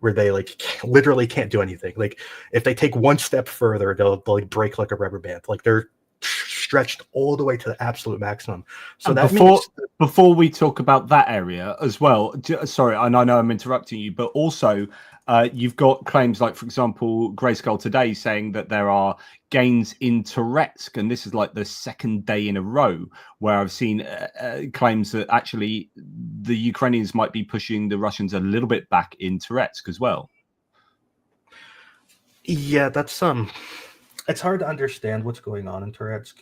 where they like literally can't do anything. Like if they take one step further, they'll like break like a rubber band. Like they're stretched all the way to the absolute maximum. So and that before we talk about that area as well, sorry, and I know I'm interrupting you, but also you've got claims like, for example, Grayskull today saying that there are gains in Toretsk, and this is like the second day in a row where I've seen claims that actually the Ukrainians might be pushing the Russians a little bit back in Toretsk as well. Yeah, that's it's hard to understand what's going on in Toretsk.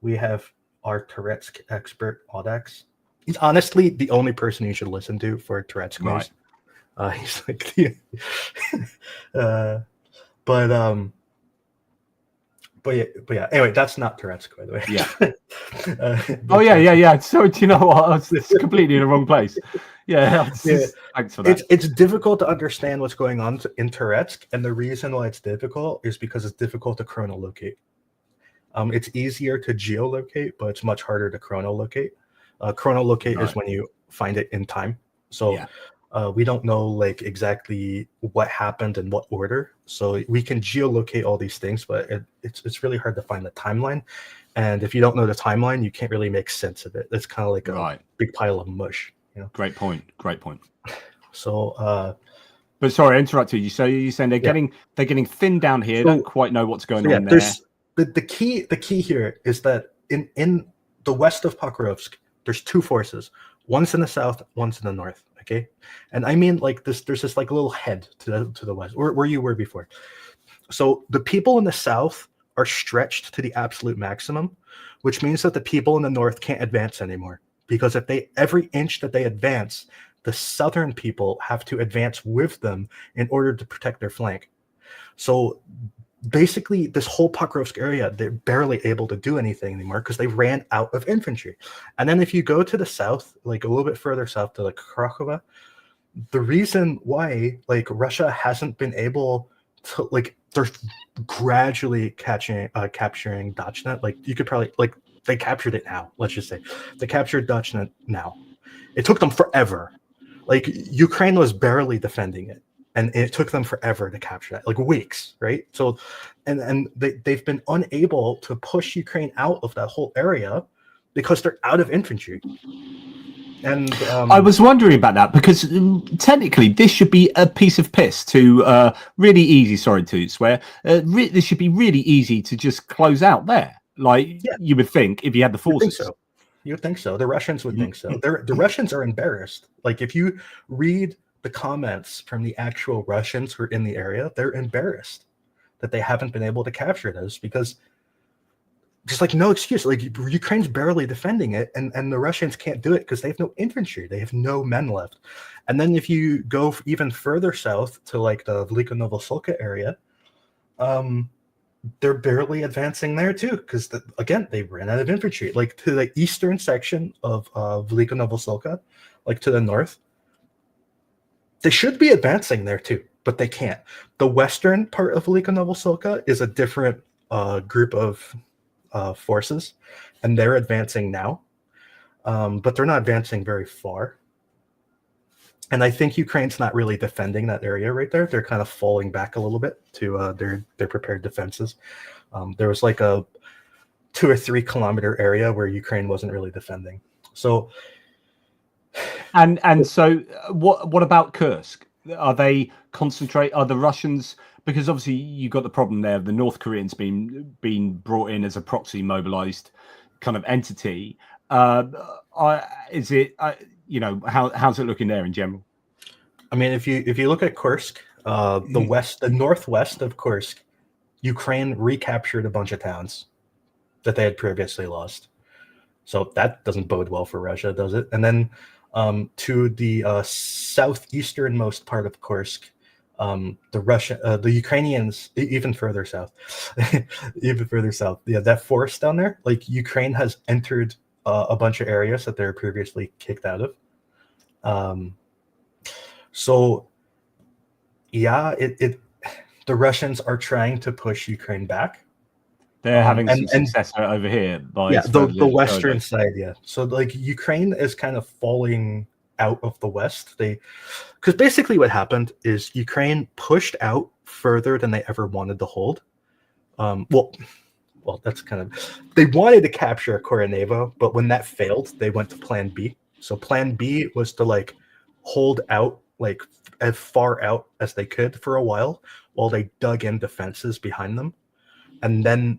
We have our Toretsk expert, Audax. He's honestly the only person you should listen to for Toretsk news. Right. He's like, but yeah. Anyway, that's not Toretsk, by the way. Yeah. Oh yeah. So do you know what? It's completely in the wrong place. Yeah. Thanks for that. It's difficult to understand what's going on in Toretsk, and the reason why it's difficult is because it's difficult to chronolocate. It's easier to geolocate, but it's much harder to chronolocate. Chronolocate is when you find it in time. So we don't know like exactly what happened in what order. So we can geolocate all these things, but it's really hard to find the timeline. And if you don't know the timeline, you can't really make sense of it. It's kind of like a big pile of mush. Great point. So but sorry, I interrupted you. So you're saying they're getting thin down here, don't quite know what's going on there. The key here is that in the west of Pokrovsk, there's two forces. One's in the south, one's in the north. Okay, and I mean like this. There's this like little head to the west, where you were before. So the people in the south are stretched to the absolute maximum, which means that the people in the north can't advance anymore. Because if every inch that they advance, the southern people have to advance with them in order to protect their flank. So basically, this whole Pokrovsk area, they're barely able to do anything anymore because they ran out of infantry. And then if you go to the south, like a little bit further south to like Krakow, the reason why like Russia hasn't been able to like they're gradually capturing Dachnet. Like you could probably like they captured it now. Let's just say they captured Dachnet now. It took them forever. Like Ukraine was barely defending it, and it took them forever to capture that, like weeks, right? So, and they've been unable to push Ukraine out of that whole area because they're out of infantry. And I was wondering about that because technically this should be a piece of piss to really easy. Sorry to swear. This should be really easy to just close out there. Like you would think if you had the forces. You would think so. The Russians would think so. The Russians are embarrassed. Like if you read the comments from the actual Russians who are in the area, they're embarrassed that they haven't been able to capture those because just like no excuse. Like Ukraine's barely defending it, and the Russians can't do it because they have no infantry. They have no men left. And then if you go even further south to like the Velika Novoselka area, they're barely advancing there too because again they ran out of infantry. Like to the eastern section of Velika Novoselka, like to the north, they should be advancing there too, but they can't. The western part of Velika Novoselka is a different group of forces, and they're advancing now, but they're not advancing very far. And I think Ukraine's not really defending that area right there. They're kind of falling back a little bit to their prepared defenses. There was like a 2 or 3 kilometer area where Ukraine wasn't really defending. So, and so what about Kursk? Are they concentrate? Are the Russians? Because obviously you got the problem there of the North Koreans being brought in as a proxy mobilized kind of entity. Is it how's it looking there in general? I mean, if you look at Kursk, the northwest of Kursk, Ukraine recaptured a bunch of towns that they had previously lost. So that doesn't bode well for Russia, does it? And then to the southeasternmost part of Kursk, the Ukrainians, even further south, yeah, that forest down there, like Ukraine has entered a bunch of areas that they were previously kicked out of. So yeah, the Russians are trying to push Ukraine back. They're having some success over here by the western side, yeah. So like Ukraine is kind of falling out of the west. Because basically what happened is Ukraine pushed out further than they ever wanted to hold. Well, that's kind of, they wanted to capture Koronevo, but when that failed, they went to Plan B. So Plan B was to like hold out like as far out as they could for a while they dug in defenses behind them, and then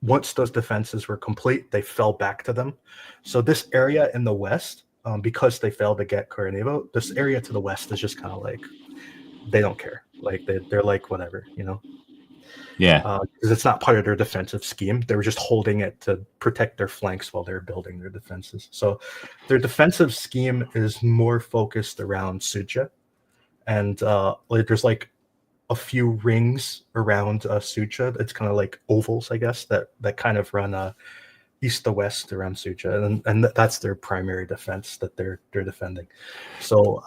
once those defenses were complete, they fell back to them. So this area in the west, because they failed to get Koronevo, this area to the west is just kind of like they don't care. Like they're like whatever, you know. Yeah. Because it's not part of their defensive scheme. They were just holding it to protect their flanks while they're building their defenses. So their defensive scheme is more focused around Sucha, and like there's like a few rings around Sucha. It's kind of like ovals, I guess, that kind of run east to west around Sucha, and that's their primary defense that they're defending. So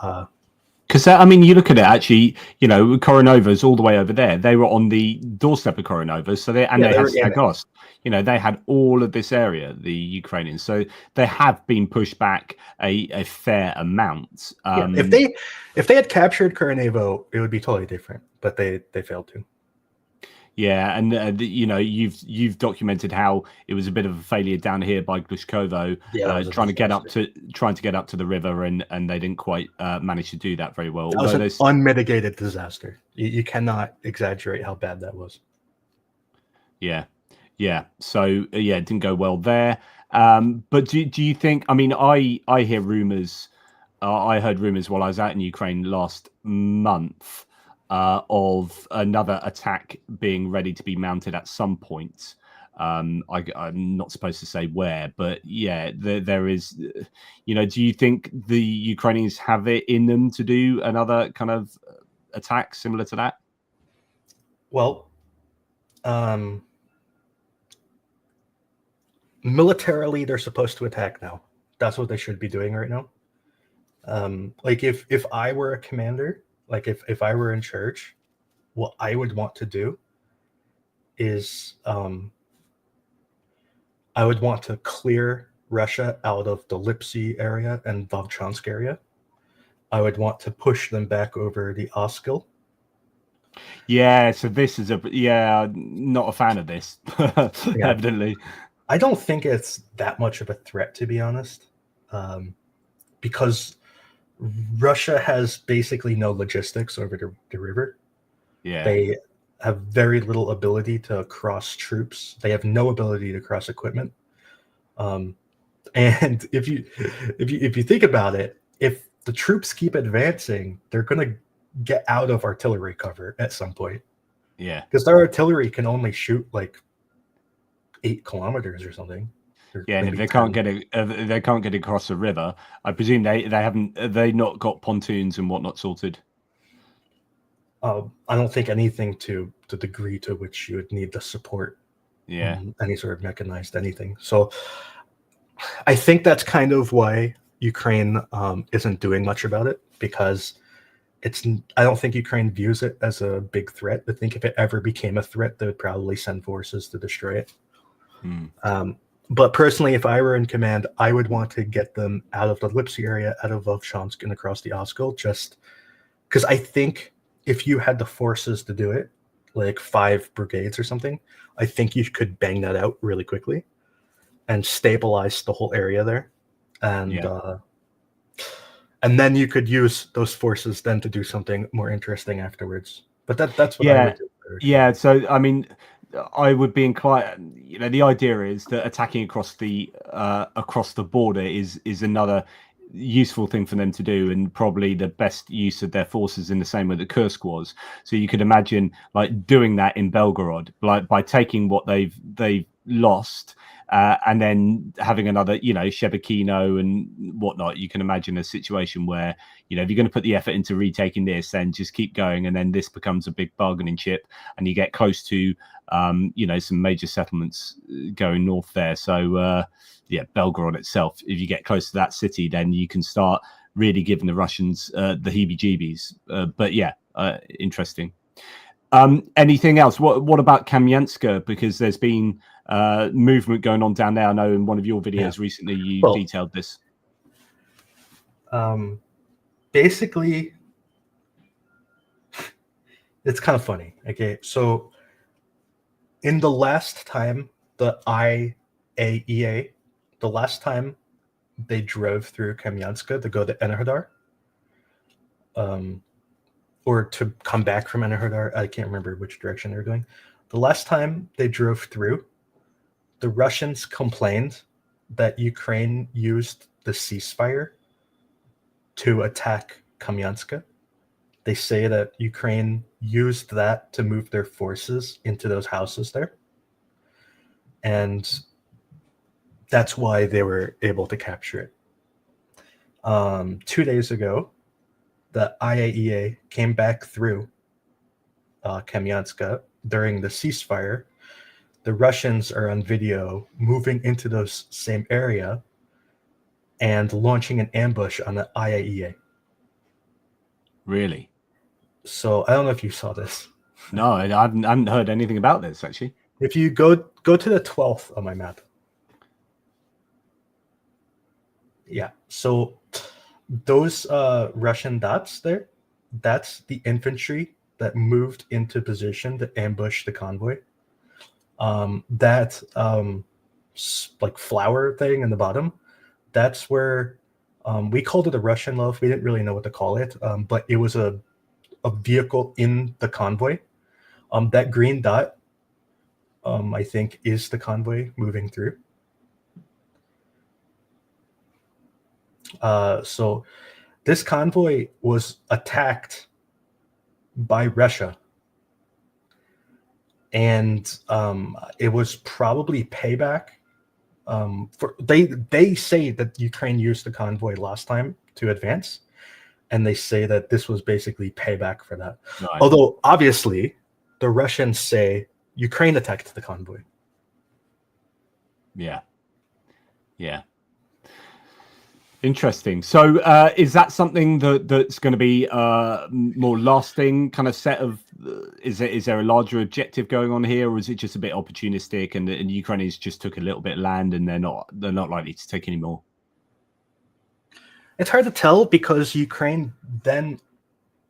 because I mean, you look at it actually, you know, Koronova's all the way over there. They were on the doorstep of Koronova, so they had Stagost. You know, they had all of this area, the Ukrainians. So they have been pushed back a fair amount. If they had captured Koronevo, it would be totally different, but they failed to. Yeah, and you know, you've documented how it was a bit of a failure down here by Glushkovo, trying to get up to the river, and they didn't quite manage to do that very well. That was an unmitigated disaster. You cannot exaggerate how bad that was. Yeah. So yeah, it didn't go well there. But do you think? I mean, I hear rumors. I heard rumors while I was out in Ukraine last month. Of another attack being ready to be mounted at some point. I'm not supposed to say where, but yeah, there is. You know, do you think the Ukrainians have it in them to do another kind of attack similar to that? Well, militarily, they're supposed to attack now. That's what they should be doing right now. Like if I were a commander. Like if I were in charge, what I would want to do is I would want to clear Russia out of the Lipsy area and Volchansk area. I would want to push them back over the Oskil. Yeah, so this is not a fan of this, evidently. I don't think it's that much of a threat, to be honest, because Russia has basically no logistics over the river. Yeah. They have very little ability to cross troops. They have no ability to cross equipment. And if you think about it, if the troops keep advancing, they're going to get out of artillery cover at some point. Yeah, because their artillery can only shoot like 8 kilometers or something. Yeah, and if they can't get it across the river, I presume they not got pontoons and whatnot sorted. I don't think anything to the degree to which you would need the support. Yeah, any sort of mechanized anything. So I think that's kind of why Ukraine isn't doing much about it, because I don't think Ukraine views it as a big threat. I think if it ever became a threat, they would probably send forces to destroy it. But personally, if I were in command, I would want to get them out of the Lipsy area, out of Volchansk and across the Oskil, just because I think if you had the forces to do it, like 5 brigades or something, I think you could bang that out really quickly and stabilize the whole area there. And then you could use those forces then to do something more interesting afterwards. But that's what I would do. Yeah, so I mean, I would be inclined. The idea is that attacking across the border is another useful thing for them to do, and probably the best use of their forces in the same way that Kursk was. So you could imagine like doing that in Belgorod, like by taking what they've lost. And then having another, Shebekino and whatnot. You can imagine a situation where, if you're going to put the effort into retaking this, then just keep going. And then this becomes a big bargaining chip and you get close to, some major settlements going north there. So, Belgorod itself, if you get close to that city, then you can start really giving the Russians the heebie-jeebies. Interesting. Anything else? What about Kamyanska? Because there's been movement going on down there. I know in one of your videos recently you detailed this. Basically, it's kind of funny. Okay, so in the last time the IAEA, the last time they drove through Kamyanska to go to Enerhodar, or to come back from Enerhodar, I can't remember which direction they were going. The last time they drove through, the Russians complained that Ukraine used the ceasefire to attack Kamyanska. They say that Ukraine used that to move their forces into those houses there. And that's why they were able to capture it. 2 days ago, the IAEA came back through Kamyanska during the ceasefire. The Russians are on video moving into those same area and launching an ambush on the IAEA. Really? So I don't know if you saw this. No, I haven't heard anything about this, actually. If you go to the 12th on my map. Yeah, so those Russian dots there, that's the infantry that moved into position to ambush the convoy. That like flower thing in the bottom, that's where we called it a Russian love. We didn't really know what to call it, but it was a vehicle in the convoy. That green dot, I think, is the convoy moving through. So this convoy was attacked by Russia, and it was probably payback. They say that Ukraine used the convoy last time to advance, and they say that this was basically payback for that. Right. Although obviously the Russians say Ukraine attacked the convoy. Yeah. Interesting. So is that something that's going to be a more lasting kind of set of is there a larger objective going on here, or is it just a bit opportunistic and Ukrainians just took a little bit of land and they're not likely to take any more? It's hard to tell because Ukraine then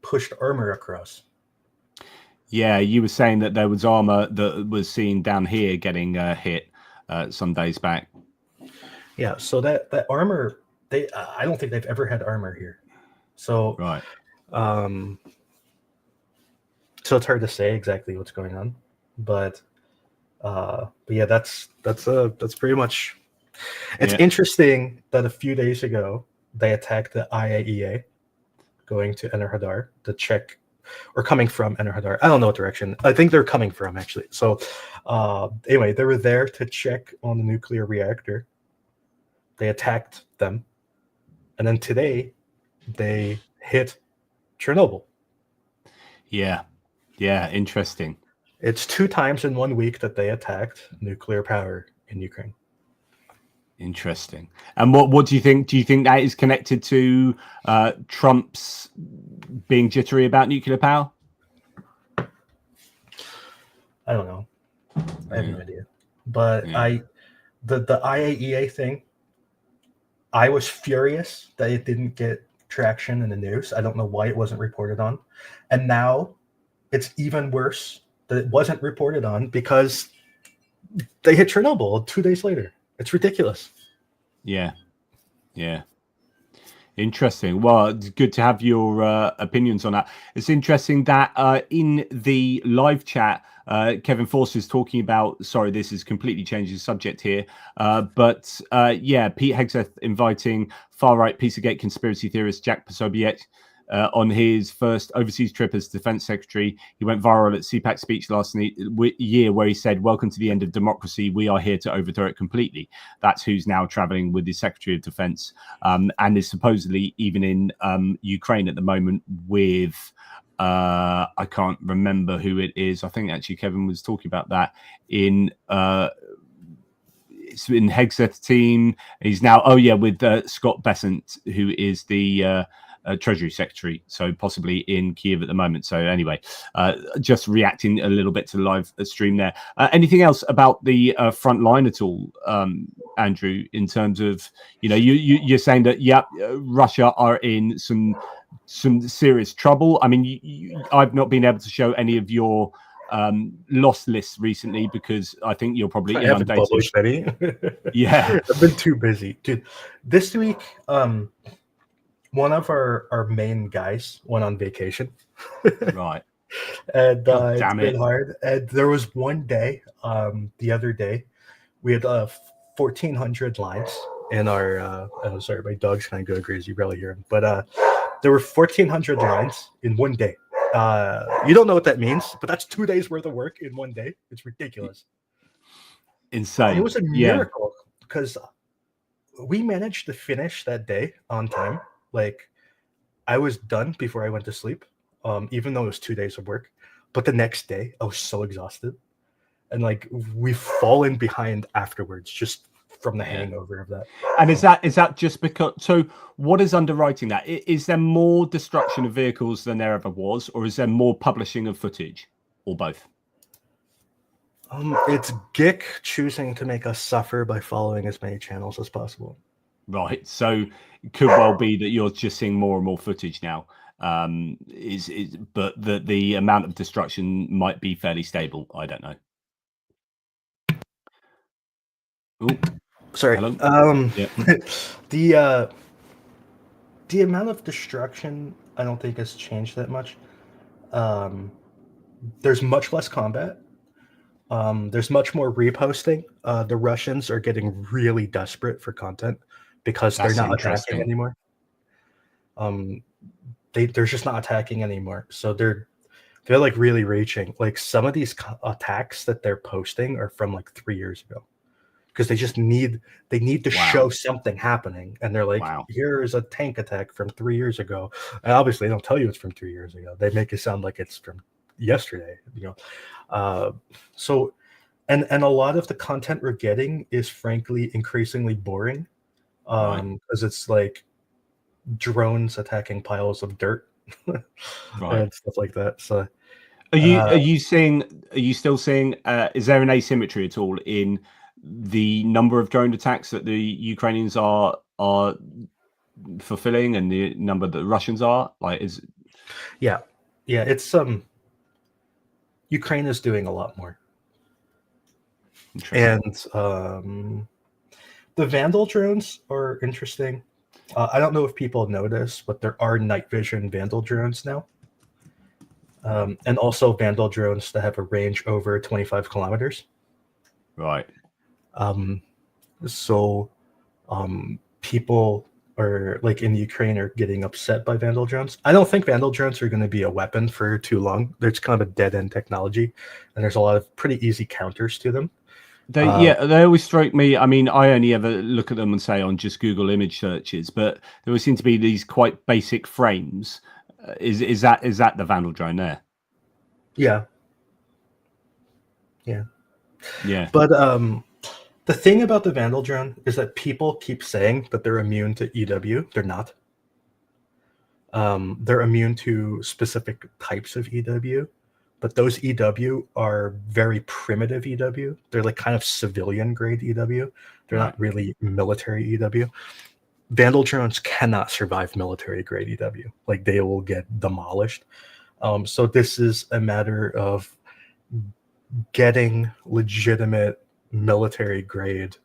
pushed armor across. Yeah, you were saying that there was armor that was seen down here getting hit some days back. Yeah, so that armor, I don't think they've ever had armor here. So right. So it's hard to say exactly what's going on, but yeah, that's pretty much. It's interesting that a few days ago they attacked the IAEA, going to Enerhodar to check, or coming from Enerhodar. I don't know what direction. I think they're coming from, actually. So anyway, they were there to check on the nuclear reactor. They attacked them, and then today they hit Chernobyl. Yeah, interesting. It's 2 times in 1 week that they attacked nuclear power in Ukraine. Interesting. And what do you think? Do you think that is connected to Trump's being jittery about nuclear power? I don't know. I have no idea. But the IAEA thing, I was furious that it didn't get traction in the news. I don't know why it wasn't reported on. And now it's even worse that it wasn't reported on because they hit Chernobyl 2 days later. It's ridiculous. Yeah. Interesting. Well, it's good to have your opinions on that. It's interesting that in the live chat, Kevin Force is talking about, sorry, this is completely changing the subject here, but Pete Hegseth inviting far-right Pizzagate conspiracy theorist Jack Posobiec on his first overseas trip as defense secretary. He went viral at CPAC speech last year where he said, "Welcome to the end of democracy. We are here to overthrow it completely." That's who's now traveling with the Secretary of Defense and is supposedly even in Ukraine at the moment with I can't remember who it is. I think actually Kevin was talking about that in it's in Hegseth's team. He's now with Scott Bessent, who is the Treasury Secretary, so possibly in Kiev at the moment. So anyway, just reacting a little bit to the live stream there. Anything else about the front line at all, Andrew, in terms of, you're saying that, Russia are in some serious trouble. I mean, I've not been able to show any of your lost lists recently because I think you're probably inundated. I haven't published any. Yeah. I've been too busy. Dude, this week, one of our main guys went on vacation. Right. And it's been hard. And there was one day, the other day, we had 1,400 lines in our sorry, my dog's kind of going crazy. You probably hear him. But there were 1,400 lines in one day. You don't know what that means, but that's 2 days worth of work in one day. It's ridiculous. Insane. And it was a miracle because we managed to finish that day on time. Like, I was done before I went to sleep, even though it was 2 days of work. But the next day, I was so exhausted. And, like, we've fallen behind afterwards just from the hangover of that. And is that just because... So what is underwriting that? Is there more destruction of vehicles than there ever was? Or is there more publishing of footage? Or both? It's GIC choosing to make us suffer by following as many channels as possible. Right, so it could well be that you're just seeing more and more footage now. But the amount of destruction might be fairly stable. I don't know. Oh, sorry. Hello? The amount of destruction I don't think has changed that much. There's much less combat. There's much more reposting. The Russians are getting really desperate for content because they're not attacking anymore. They're just not attacking anymore. So they're like really reaching. Like some of these attacks that they're posting are from like 3 years ago because they need to show something happening. And they're like, here's a tank attack from 3 years ago. And obviously they don't tell you it's from 3 years ago. They make it sound like it's from yesterday, so and a lot of the content we're getting is frankly increasingly boring because it's like drones attacking piles of dirt and stuff like that. So Are you still seeing? Is there an asymmetry at all in the number of drone attacks that the Ukrainians are fulfilling and the number that the Russians are? Like, Yeah, it's Ukraine is doing a lot more, and the Vandal drones are interesting. I don't know if people know this, but there are night vision Vandal drones now. And also Vandal drones that have a range over 25 kilometers. Right. So people are like in Ukraine are getting upset by Vandal drones. I don't think Vandal drones are going to be a weapon for too long. There's kind of a dead end technology, and there's a lot of pretty easy counters to them. They always strike me. I mean, I only ever look at them and say on just Google image searches, but there always seem to be these quite basic frames. Is that the Vandal drone there? Yeah. But the thing about the Vandal drone is that people keep saying that they're immune to EW. They're not. They're immune to specific types of EW, but those EW are very primitive EW. They're like kind of civilian grade EW. They're not really military EW. Vandal drones cannot survive military grade EW. Like, they will get demolished. So this is a matter of getting legitimate military grade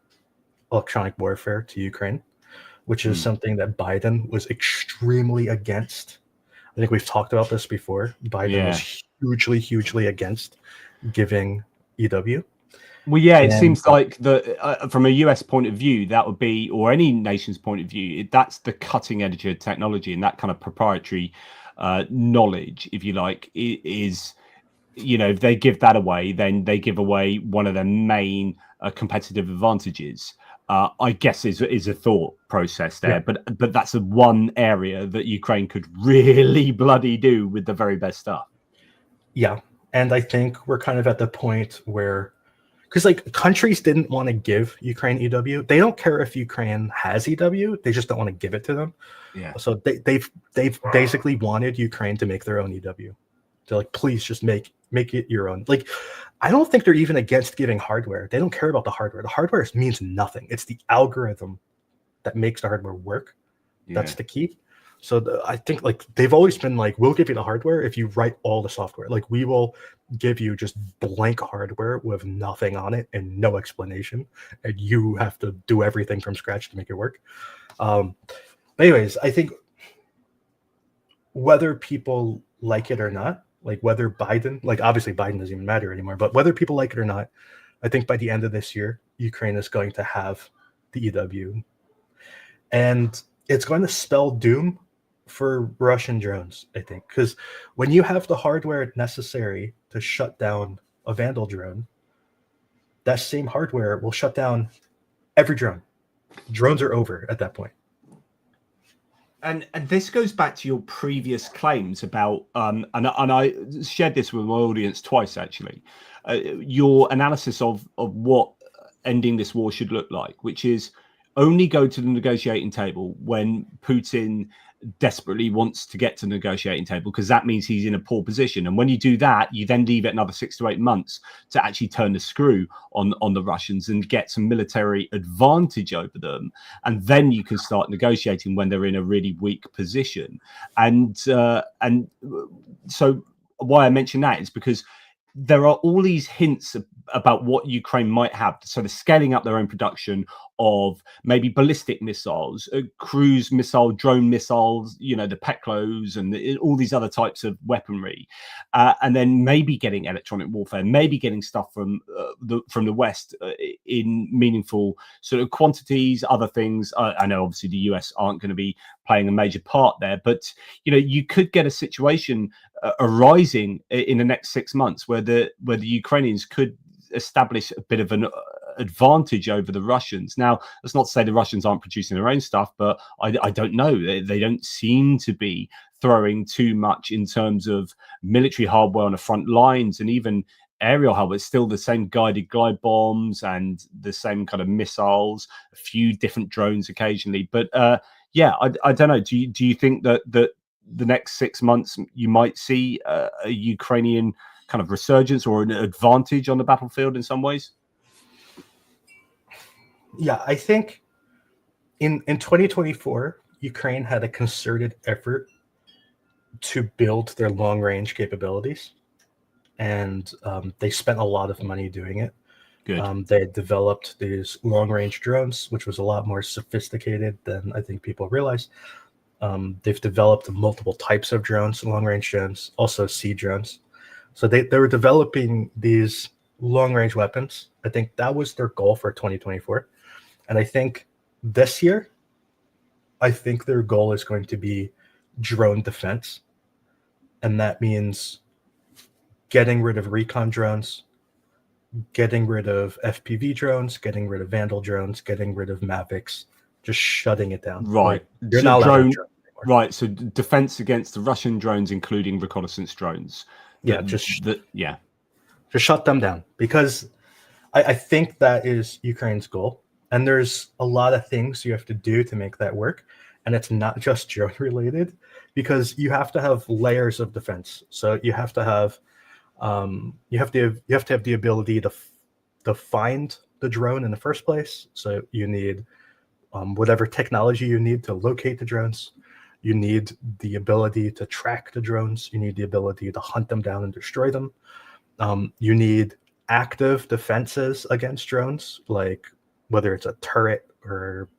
electronic warfare to Ukraine, which is something that Biden was extremely against. I think we've talked about this before. Biden was hugely against giving EW. Well, yeah, it seems like from a US point of view, that would be, or any nation's point of view, that's the cutting edge of technology, and that kind of proprietary knowledge, if you like, is, you know, if they give that away, then they give away one of their main competitive advantages. I guess is a thought process there, but that's the one area that Ukraine could really bloody do with the very best stuff. Yeah, and I think we're kind of at the point where, because like countries didn't want to give Ukraine EW. They don't care if Ukraine has EW. They just don't want to give it to them. Yeah. So they've basically wanted Ukraine to make their own EW. They're like, please just make it your own. Like, I don't think they're even against giving hardware. They don't care about the hardware. The hardware means nothing. It's the algorithm that makes the hardware work. That's the key. So I think like they've always been like, we'll give you the hardware if you write all the software. Like, we will give you just blank hardware with nothing on it and no explanation, and you have to do everything from scratch to make it work. But anyways, I think whether people like it or not, like whether Biden, like obviously Biden doesn't even matter anymore, but whether people like it or not, I think by the end of this year, Ukraine is going to have the EW. And it's going to spell doom for Russian drones, I think, because when you have the hardware necessary to shut down a Vandal drone, that same hardware will shut down every drone. Drones are over at that point. And this goes back to your previous claims about, and I shared this with my audience twice, actually, your analysis of what ending this war should look like, which is only go to the negotiating table when Putin desperately wants to get to the negotiating table, because that means he's in a poor position. And when you do that, you then leave it another 6 to 8 months to actually turn the screw on the Russians and get some military advantage over them. And then you can start negotiating when they're in a really weak position. And so why I mention that is because there are all these hints about what Ukraine might have. So they're scaling up their own production of maybe ballistic missiles, cruise missile, drone missiles, you know, the Peklos and all these other types of weaponry. And then maybe getting electronic warfare, maybe getting stuff from the West in meaningful sort of quantities, other things. I know obviously the US aren't going to be playing a major part there, but, you know, you could get a situation arising in the next 6 months where the Ukrainians could establish a bit of an advantage over the Russians. Now, that's not to say the Russians aren't producing their own stuff, but I don't know. They don't seem to be throwing too much in terms of military hardware on the front lines, and even aerial hardware. It's still the same guided glide bombs and the same kind of missiles, a few different drones occasionally. But yeah, I don't know. Do you think that the next 6 months you might see a Ukrainian kind of resurgence or an advantage on the battlefield in some ways? Yeah, I think in 2024, Ukraine had a concerted effort to build their long-range capabilities, and they spent a lot of money doing it. Good. They developed these long-range drones, which was a lot more sophisticated than I think people realize. They've developed multiple types of drones, long-range drones, also sea drones. So they were developing these long-range weapons. I think that was their goal for 2024. And I think this year, I think their goal is going to be drone defense. And that means getting rid of recon drones, getting rid of FPV drones, getting rid of Vandal drones, getting rid of Mavics, just shutting it down. Right. Like, you're So not allowed to have drones anymore. Right. So defense against the Russian drones, including reconnaissance drones. Yeah, just shut them down, because I think that is Ukraine's goal. And there's a lot of things you have to do to make that work. And it's not just drone related, because you have to have layers of defense. So you have to have you have to have the ability to find the drone in the first place. So you need whatever technology you need to locate the drones. You need the ability to track the drones. You need the ability to hunt them down and destroy them. You need active defenses against drones, like whether it's a turret or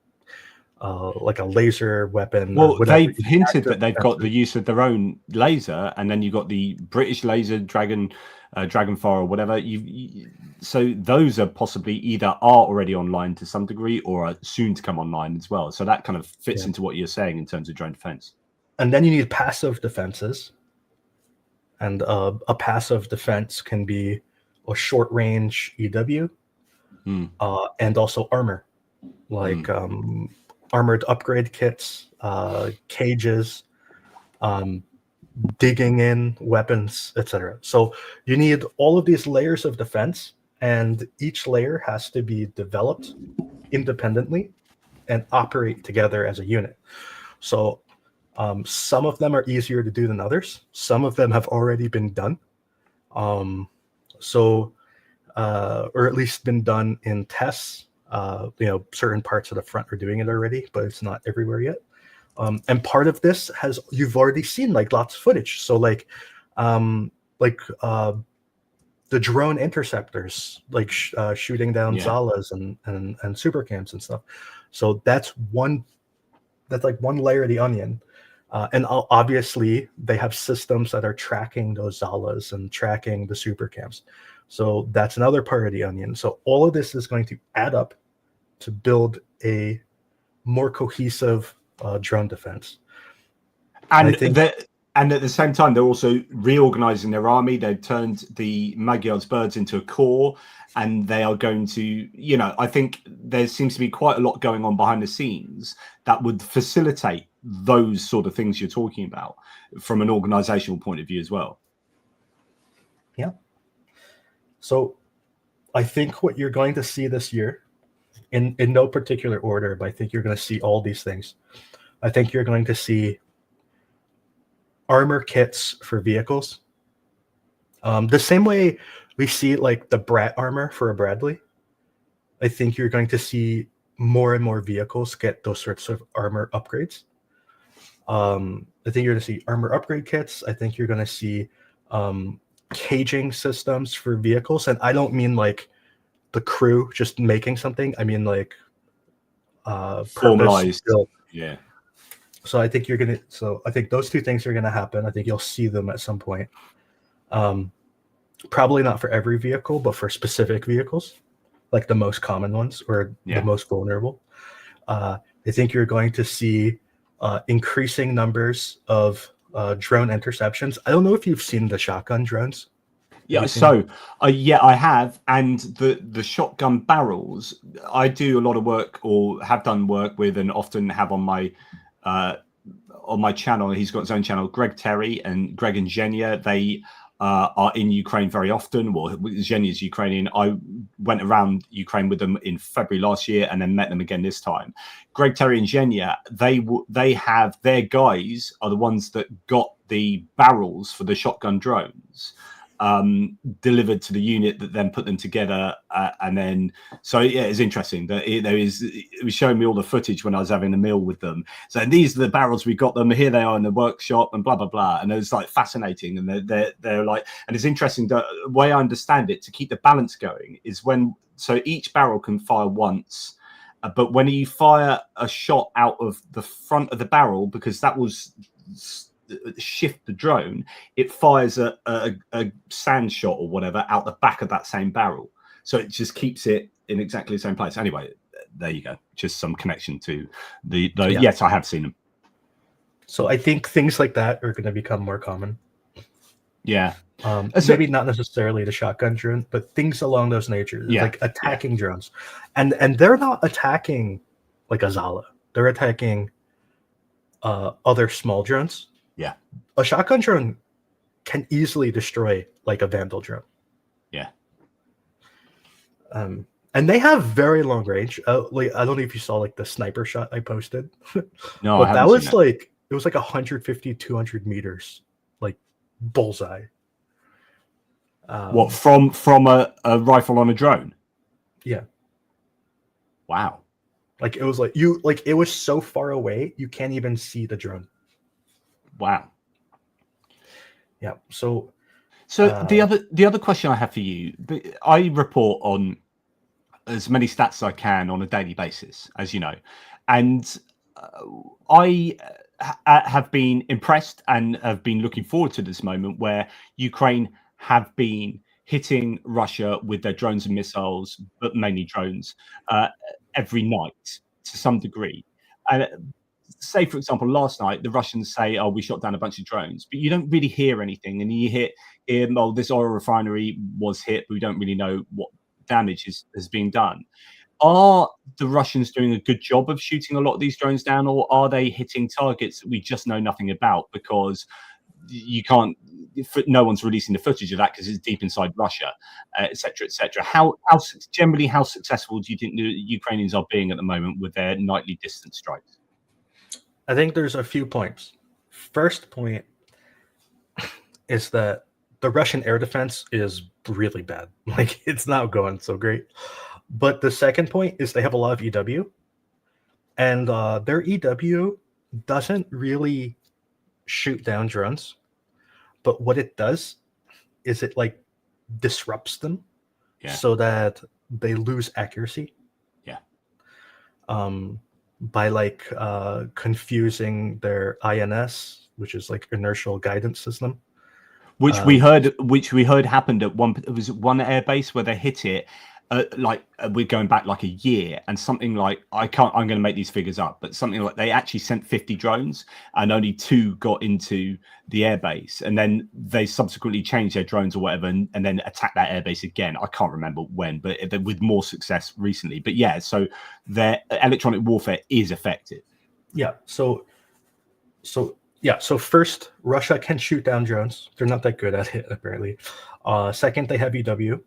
like a laser weapon. Well, they've You hinted that they've got defenses. the use of their own laser, and then you've got the British laser, Dragonfire or whatever. So those are possibly either are already online to some degree or are soon to come online as well. So that kind of fits into what you're saying in terms of drone defense. And then you need passive defenses. And a passive defense can be a short range EW and also armor, like armored upgrade kits, cages, digging in weapons, etc. So you need all of these layers of defense, and each layer has to be developed independently and operate together as a unit. So some of them are easier to do than others. Some of them have already been done. Or at least been done in tests. Certain parts of the front are doing it already, but it's not everywhere yet. And part of this you've already seen like lots of footage. So the drone interceptors, like shooting down Zalas and super cams and stuff. So that's like one layer of the onion. And obviously they have systems that are tracking those Zalas and tracking the super cams. So that's another part of the onion. So all of this is going to add up to build a more cohesive drone defense. And at the same time, they're also reorganizing their army. They've turned the Magyar's birds into a corps, and they are going to, I think there seems to be quite a lot going on behind the scenes that would facilitate those sort of things you're talking about from an organizational point of view as well. Yeah. So I think what you're going to see this year, in no particular order, but I think you're going to see all these things. I think you're going to see armor kits for vehicles. The same way we see like the Brat armor for a Bradley. I think you're going to see more and more vehicles get those sorts of armor upgrades. I think you're going to see armor upgrade kits. I think you're going to see caging systems for vehicles. And I don't mean like the crew just making something. I mean like formalized. Yeah. So I think I think those two things are going to happen. I think you'll see them at some point. Probably not for every vehicle, but for specific vehicles, like the most common ones or the most vulnerable. I think you're going to see increasing numbers of drone interceptions. I don't know if you've seen the shotgun drones. Yeah, so I have, and the shotgun barrels. I do a lot of work, or have done work with, and often have on my channel. He's got his own channel, Greg Terry and Greg and Zhenya. They are in Ukraine very often. Well, Zhenya's Ukrainian. I went around Ukraine with them in February last year, and then met them again this time. Greg Terry and Zhenya, they have their guys are the ones that got the barrels for the shotgun drones. delivered to the unit that then put them together. And then, so yeah, it's interesting that it was showing me all the footage when I was having a meal with them. So these are the barrels we got them. Here they are in the workshop and blah, blah, blah. And it's like fascinating. And they're like, and it's interesting that the way I understand it, to keep the balance going is so each barrel can fire once. But when you fire a shot out of the front of the barrel, because that was shift the drone, it fires a sand shot or whatever out the back of that same barrel. So it just keeps it in exactly the same place. Anyway, there you go. Just some connection to the yes, I have seen them. So I think things like that are going to become more common. Yeah. Maybe not necessarily the shotgun drone, but things along those natures, like attacking drones. And they're not attacking like a Zala. They're attacking other small drones. Yeah. A shotgun drone can easily destroy like a Vandal drone. Yeah. And they have very long range. Like, I don't know if you saw like the sniper shot I posted. No, but that was like, it was like 150, 200 meters, like bullseye. What, from a rifle on a drone? Yeah. Wow. Like it was like it was so far away you can't even see the drone. Wow. Yeah. So the other question I have for you, I report on as many stats as I can on a daily basis, as you know, and I have been impressed and have been looking forward to this moment where Ukraine have been hitting Russia with their drones and missiles, but mainly drones, every night to some degree. And say, for example, last night, the Russians say, oh, we shot down a bunch of drones, but you don't really hear anything. And you hear, oh, this oil refinery was hit, but we don't really know what damage has been done. Are the Russians doing a good job of shooting a lot of these drones down, or are they hitting targets that we just know nothing about because you can't, no one's releasing the footage of that because it's deep inside Russia, et cetera, et cetera. How successful do you think the Ukrainians are being at the moment with their nightly distance strikes? I think there's a few points. First point is that the Russian air defense is really bad. Like, it's not going so great. But the second point is they have a lot of EW, and their EW doesn't really shoot down drones, but what it does is it like disrupts them so that they lose accuracy. By like confusing their INS, which is like inertial guidance system, which we heard happened at one airbase where they hit it. We're going back like a year, and something like I'm going to make these figures up, but something like they actually sent 50 drones and only 2 got into the airbase, and then they subsequently changed their drones or whatever and then attacked that airbase again. I can't remember when, but with more success recently. But yeah, so their electronic warfare is effective. Yeah. So first, Russia can shoot down drones. They're not that good at it, apparently. Second, they have EW.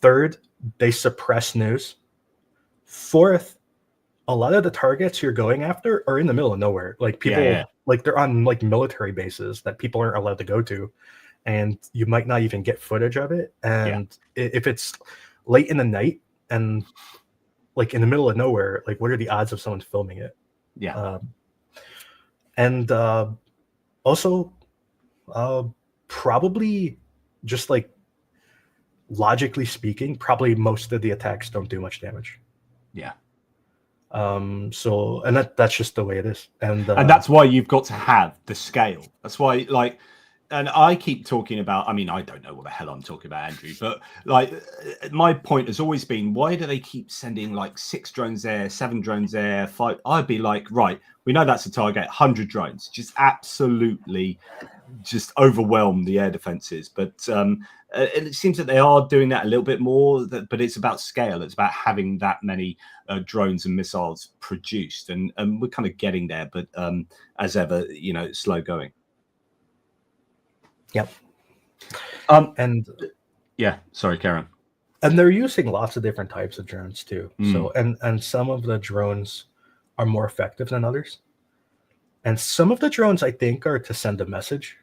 Third, they suppress news. Fourth, a lot of the targets you're going after are in the middle of nowhere. Like people, like they're on like military bases that people aren't allowed to go to, and you might not even get footage of it. And if it's late in the night and like in the middle of nowhere, like what are the odds of someone filming it? Also, probably just like logically speaking, probably most of the attacks don't do much damage. So, and that's just the way it is. And that's why you've got to have the scale. That's why, like, and I keep talking about, I mean, I don't know what the hell I'm talking about, Andrew, but like my point has always been, why do they keep sending like 6 drones there, 7 drones there, 5? I'd be like, right, we know that's a target, 100 drones, just absolutely just overwhelm the air defenses. But it seems that they are doing that a little bit more, but it's about scale. It's about having that many drones and missiles produced, and we're kind of getting there, but as ever, you know, it's slow going. Yep. And yeah, sorry, Karen. And they're using lots of different types of drones too. So, and some of the drones are more effective than others. And some of the drones, I think, are to send a message.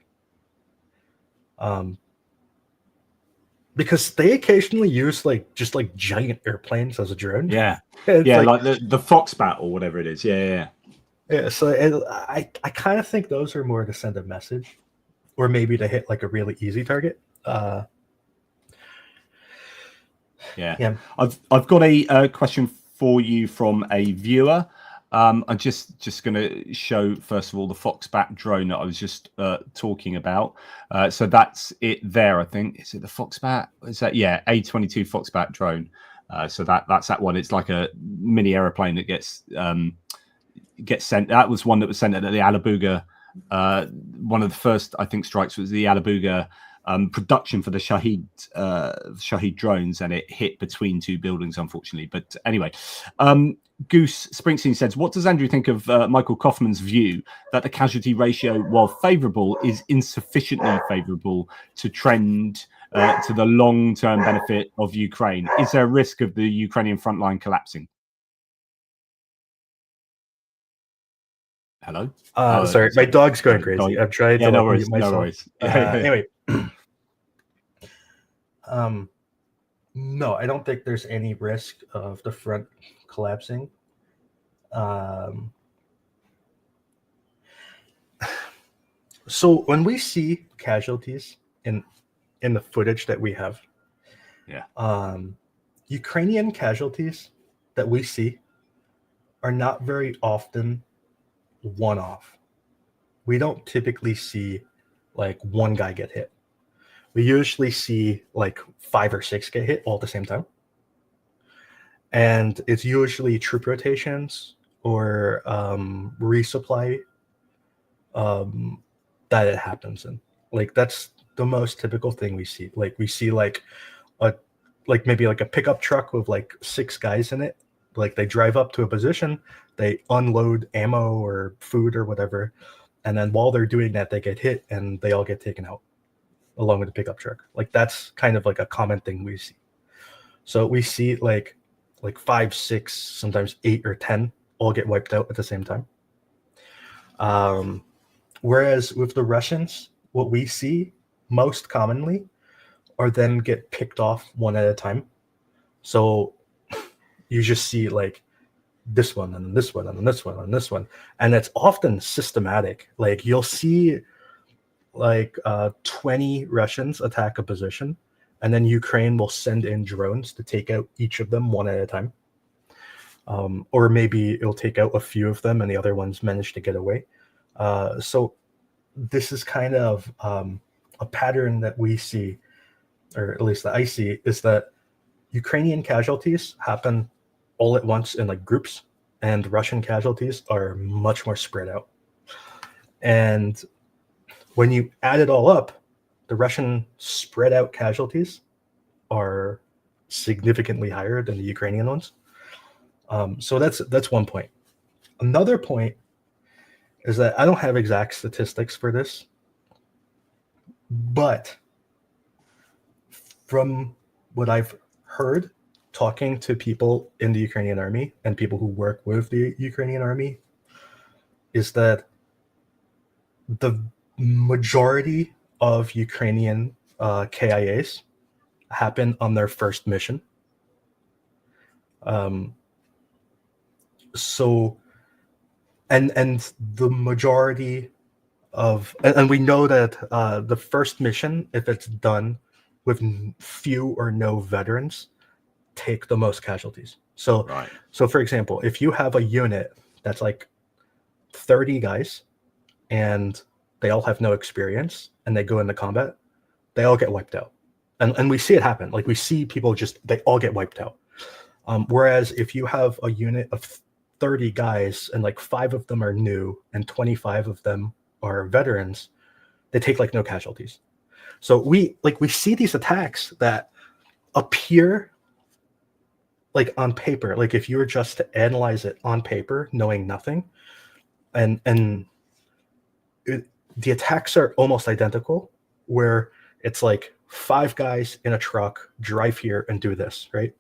because they occasionally use just giant airplanes as a drone. Yeah, It's yeah, like the Foxbat or whatever it is. yeah. So I kind of think those are more to send a message, or maybe to hit like a really easy target. Yeah. I've got a question for you from a viewer. I'm just going to show first of all the Foxbat drone that I was just talking about. So that's it there. I think is it the Foxbat? Is that A22 Foxbat drone? So that's that one. It's like a mini aeroplane that gets sent. That was one that was sent at the Alabuga. One of the first, I think, strikes was the Alabuga production for the Shahid drones, and it hit between two buildings, unfortunately. But anyway, Goose Springsteen says, what does Andrew think of Michael Kaufman's view that the casualty ratio, while favourable, is insufficiently favourable to trend to the long-term benefit of Ukraine? Is there a risk of the Ukrainian front line collapsing? Hello? Sorry, my dog's going crazy. I've tried to mute myself. No worries. Anyway, no, I don't think there's any risk of the front collapsing. So when we see casualties in the footage that we have, Ukrainian casualties that we see are not very often one-off. We don't typically see like one guy get hit. We usually see like 5 or 6 get hit all at the same time. And it's usually troop rotations or resupply that it happens in. Like that's the most typical thing we see. Like we see maybe like a pickup truck with like 6 guys in it. Like they drive up to a position, they unload ammo or food or whatever, and then while they're doing that, they get hit and they all get taken out along with the pickup truck. Like that's kind of like a common thing we see. So we see like 5, 6, sometimes 8 or 10 all get wiped out at the same time. Whereas with the Russians, what we see most commonly are them get picked off one at a time. So you just see like this one and this one and this one and this one. And it's often systematic. Like you'll see like 20 Russians attack a position, and then Ukraine will send in drones to take out each of them one at a time. Or maybe it'll take out a few of them and the other ones manage to get away. So this is kind of a pattern that we see, or at least that I see, is that Ukrainian casualties happen all at once in like groups, and Russian casualties are much more spread out. And when you add it all up, the Russian spread out casualties are significantly higher than the Ukrainian ones. So that's one point. Another point is that I don't have exact statistics for this, but from what I've heard talking to people in the Ukrainian army and people who work with the Ukrainian army, is that the majority of Ukrainian KIAs happen on their first mission. So, and the majority of, and we know that the first mission, if it's done with few or no veterans, take the most casualties. So, So for example, if you have a unit that's like 30 guys and they all have no experience and they go into combat, they all get wiped out. And we see it happen. Like we see people they all get wiped out. Whereas if you have a unit of 30 guys and like 5 of them are new and 25 of them are veterans, they take like no casualties. So we see these attacks that appear like on paper, like if you were just to analyze it on paper, knowing nothing, and the attacks are almost identical, where it's like 5 guys in a truck drive here and do this, right?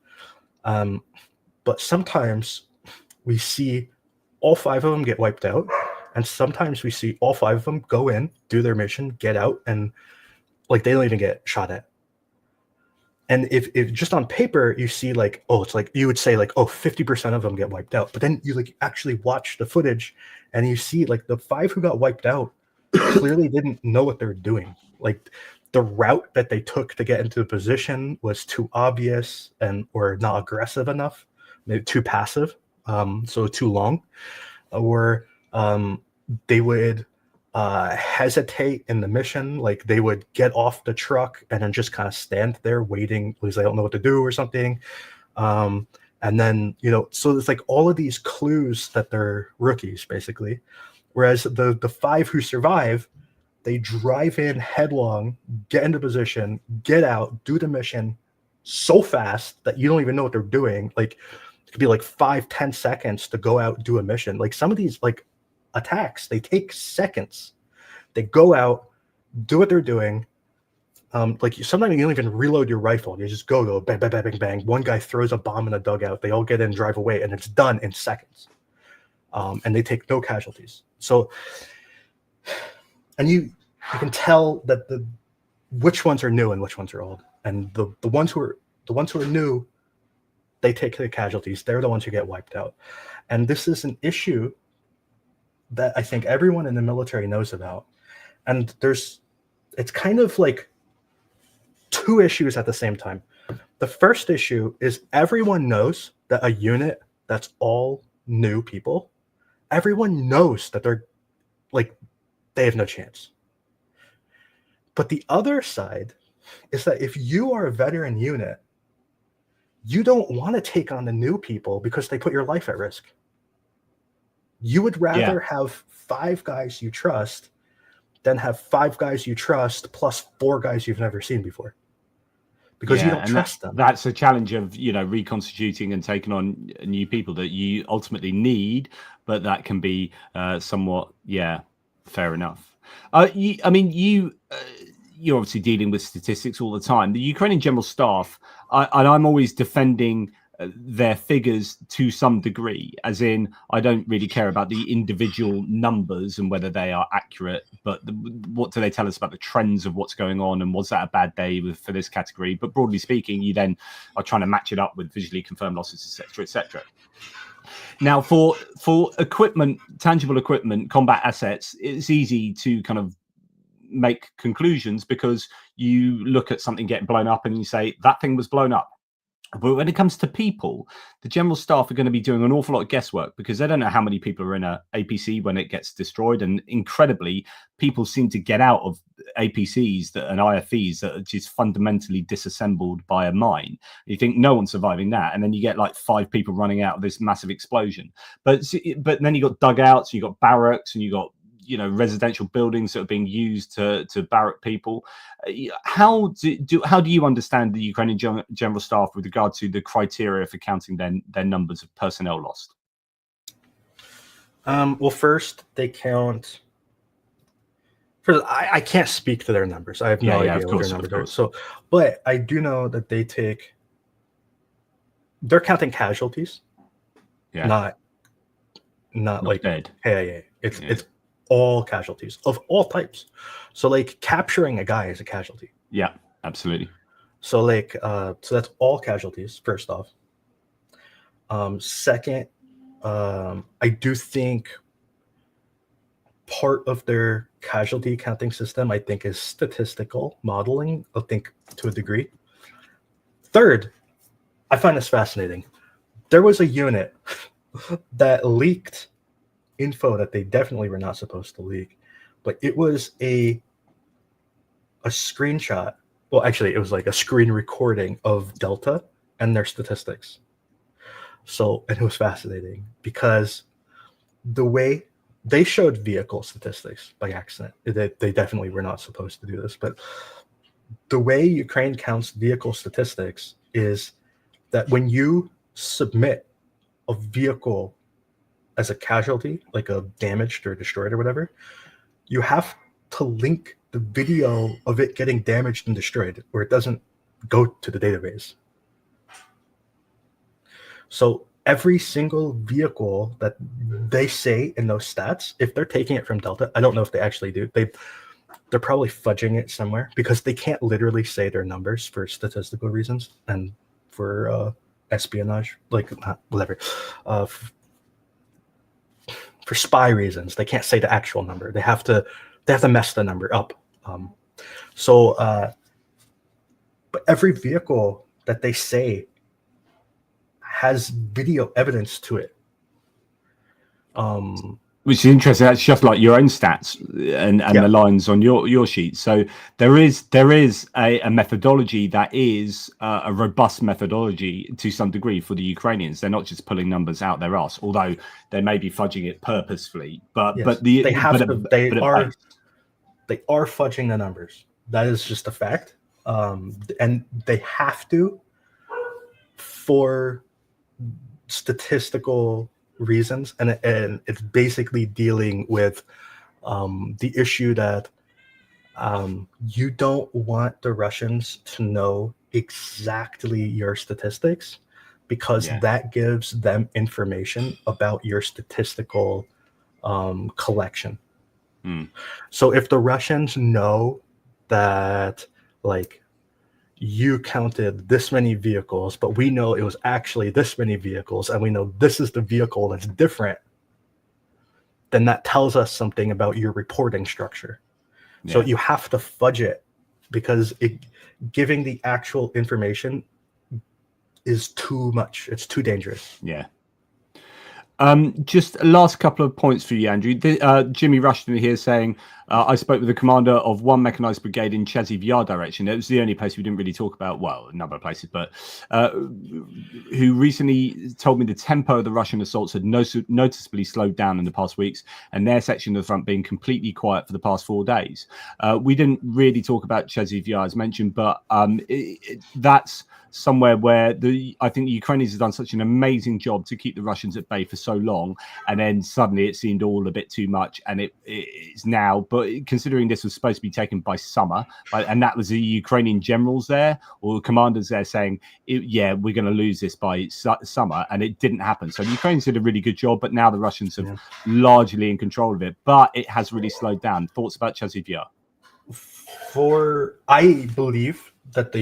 But sometimes we see all 5 of them get wiped out, and sometimes we see all 5 of them go in, do their mission, get out, and like they don't even get shot at. And if just on paper you see like, oh, it's like you would say like, oh, 50% of them get wiped out, but then you like actually watch the footage and you see like the 5 who got wiped out clearly didn't know what they were doing. Like the route that they took to get into the position was too obvious and or not aggressive enough, maybe too passive, so too long, or they would hesitate in the mission. Like they would get off the truck and then just kind of stand there waiting because they don't know what to do or something. And then, you know, so it's like all of these clues that they're rookies basically. Whereas the 5 who survive, they drive in headlong, get into position, get out, do the mission so fast that you don't even know what they're doing. Like it could be like 5-10 seconds to go out, do a mission. Like some of these like attacks, they take seconds. They go out, do what they're doing. Like sometimes you don't even reload your rifle. You just go bang, bang, bang, bang, bang. One guy throws a bomb in a dugout. They all get in, drive away, and it's done in seconds. And they take no casualties. So, and you can tell that which ones are new and which ones are old. And the ones who are new, they take the casualties. They're the ones who get wiped out. And this is an issue that I think everyone in the military knows about. And it's kind of like 2 issues at the same time. The first issue is everyone knows that a unit that's all new people, everyone knows that they're like, they have no chance. But the other side is that if you are a veteran unit, you don't want to take on the new people because they put your life at risk. You would rather have 5 guys you trust than have 5 guys you trust plus 4 guys you've never seen before, because you don't trust them. That's a challenge of, you know, reconstituting and taking on new people that you ultimately need, but that can be somewhat, fair enough. You're obviously dealing with statistics all the time. The Ukrainian General Staff, and I'm always defending their figures to some degree, as in I don't really care about the individual numbers and whether they are accurate, but what do they tell us about the trends of what's going on, and was that a bad day for this category? But broadly speaking, you then are trying to match it up with visually confirmed losses, etc., etc. Now, for equipment, tangible equipment, combat assets, it's easy to kind of make conclusions because you look at something getting blown up and you say that thing was blown up. But when it comes to people, the general staff are going to be doing an awful lot of guesswork because they don't know how many people are in a APC when it gets destroyed. And incredibly, people seem to get out of APCs and IFEs that are just fundamentally disassembled by a mine. You think no one's surviving that. And then you get like 5 people running out of this massive explosion. But then you got dugouts, you got barracks, and you got, you know, residential buildings that are being used to barrack people. How do you understand the Ukrainian general staff with regard to the criteria for counting their numbers of personnel lost? Well, first they count. First, I can't speak to their numbers. I have no idea what their numbers are. So, but I do know that they're counting casualties, not like dead. It's all casualties of all types. So like capturing a guy is a casualty. Yeah, absolutely. So like so that's all casualties, first off. Second, I do think part of their casualty counting system, I think, is statistical modeling, I think, to a degree. Third, I find this fascinating. There was a unit that leaked info that they definitely were not supposed to leak, but it was a screenshot. Well, actually, it was like a screen recording of Delta and their statistics. So, and it was fascinating because the way they showed vehicle statistics by accident, they definitely were not supposed to do this, but the way Ukraine counts vehicle statistics is that when you submit a vehicle as a casualty, like a damaged or destroyed or whatever, you have to link the video of it getting damaged and destroyed, or it doesn't go to the database. So every single vehicle that they say in those stats, if they're taking it from Delta, I don't know if they actually do. they're probably fudging it somewhere because they can't literally say their numbers for statistical reasons and for espionage, like whatever, for spy reasons. They can't say the actual number. They have to mess the number up. But every vehicle that they say has video evidence to it. Which is interesting. That's just like your own stats and the lines on your sheet. So there is a methodology that is a robust methodology to some degree for the Ukrainians. They're not just pulling numbers out their ass, although they may be fudging it purposefully. They are fudging the numbers. That is just a fact, and they have to for statistical reasons, and it's basically dealing with the issue that you don't want the Russians to know exactly your statistics, because that gives them information about your statistical collection. So if the Russians know that, like, you counted this many vehicles, but we know it was actually this many vehicles, and we know this is the vehicle that's different, then that tells us something about your reporting structure. So you have to fudge it, because giving the actual information is too much. It's too dangerous. Just a last couple of points for you, Andrew. Jimmy Rushton here saying, I spoke with the commander of one mechanized brigade in Chasiv Yar direction. It was the only place we didn't really talk about, well, a number of places, but who recently told me the tempo of the Russian assaults had noticeably slowed down in the past weeks, and their section of the front being completely quiet for the past 4 days. We didn't really talk about Chasiv Yar as mentioned, but that's somewhere where I think the Ukrainians have done such an amazing job to keep the Russians at bay for so long, and then suddenly it seemed all a bit too much, and it's now. But considering this was supposed to be taken by summer, and that was the Ukrainian generals there or the commanders there saying, "Yeah, we're going to lose this by summer," and it didn't happen. So the Ukrainians did a really good job, but now the Russians are largely in control of it. But it has really slowed down. Thoughts about Chasiv Yar? I believe that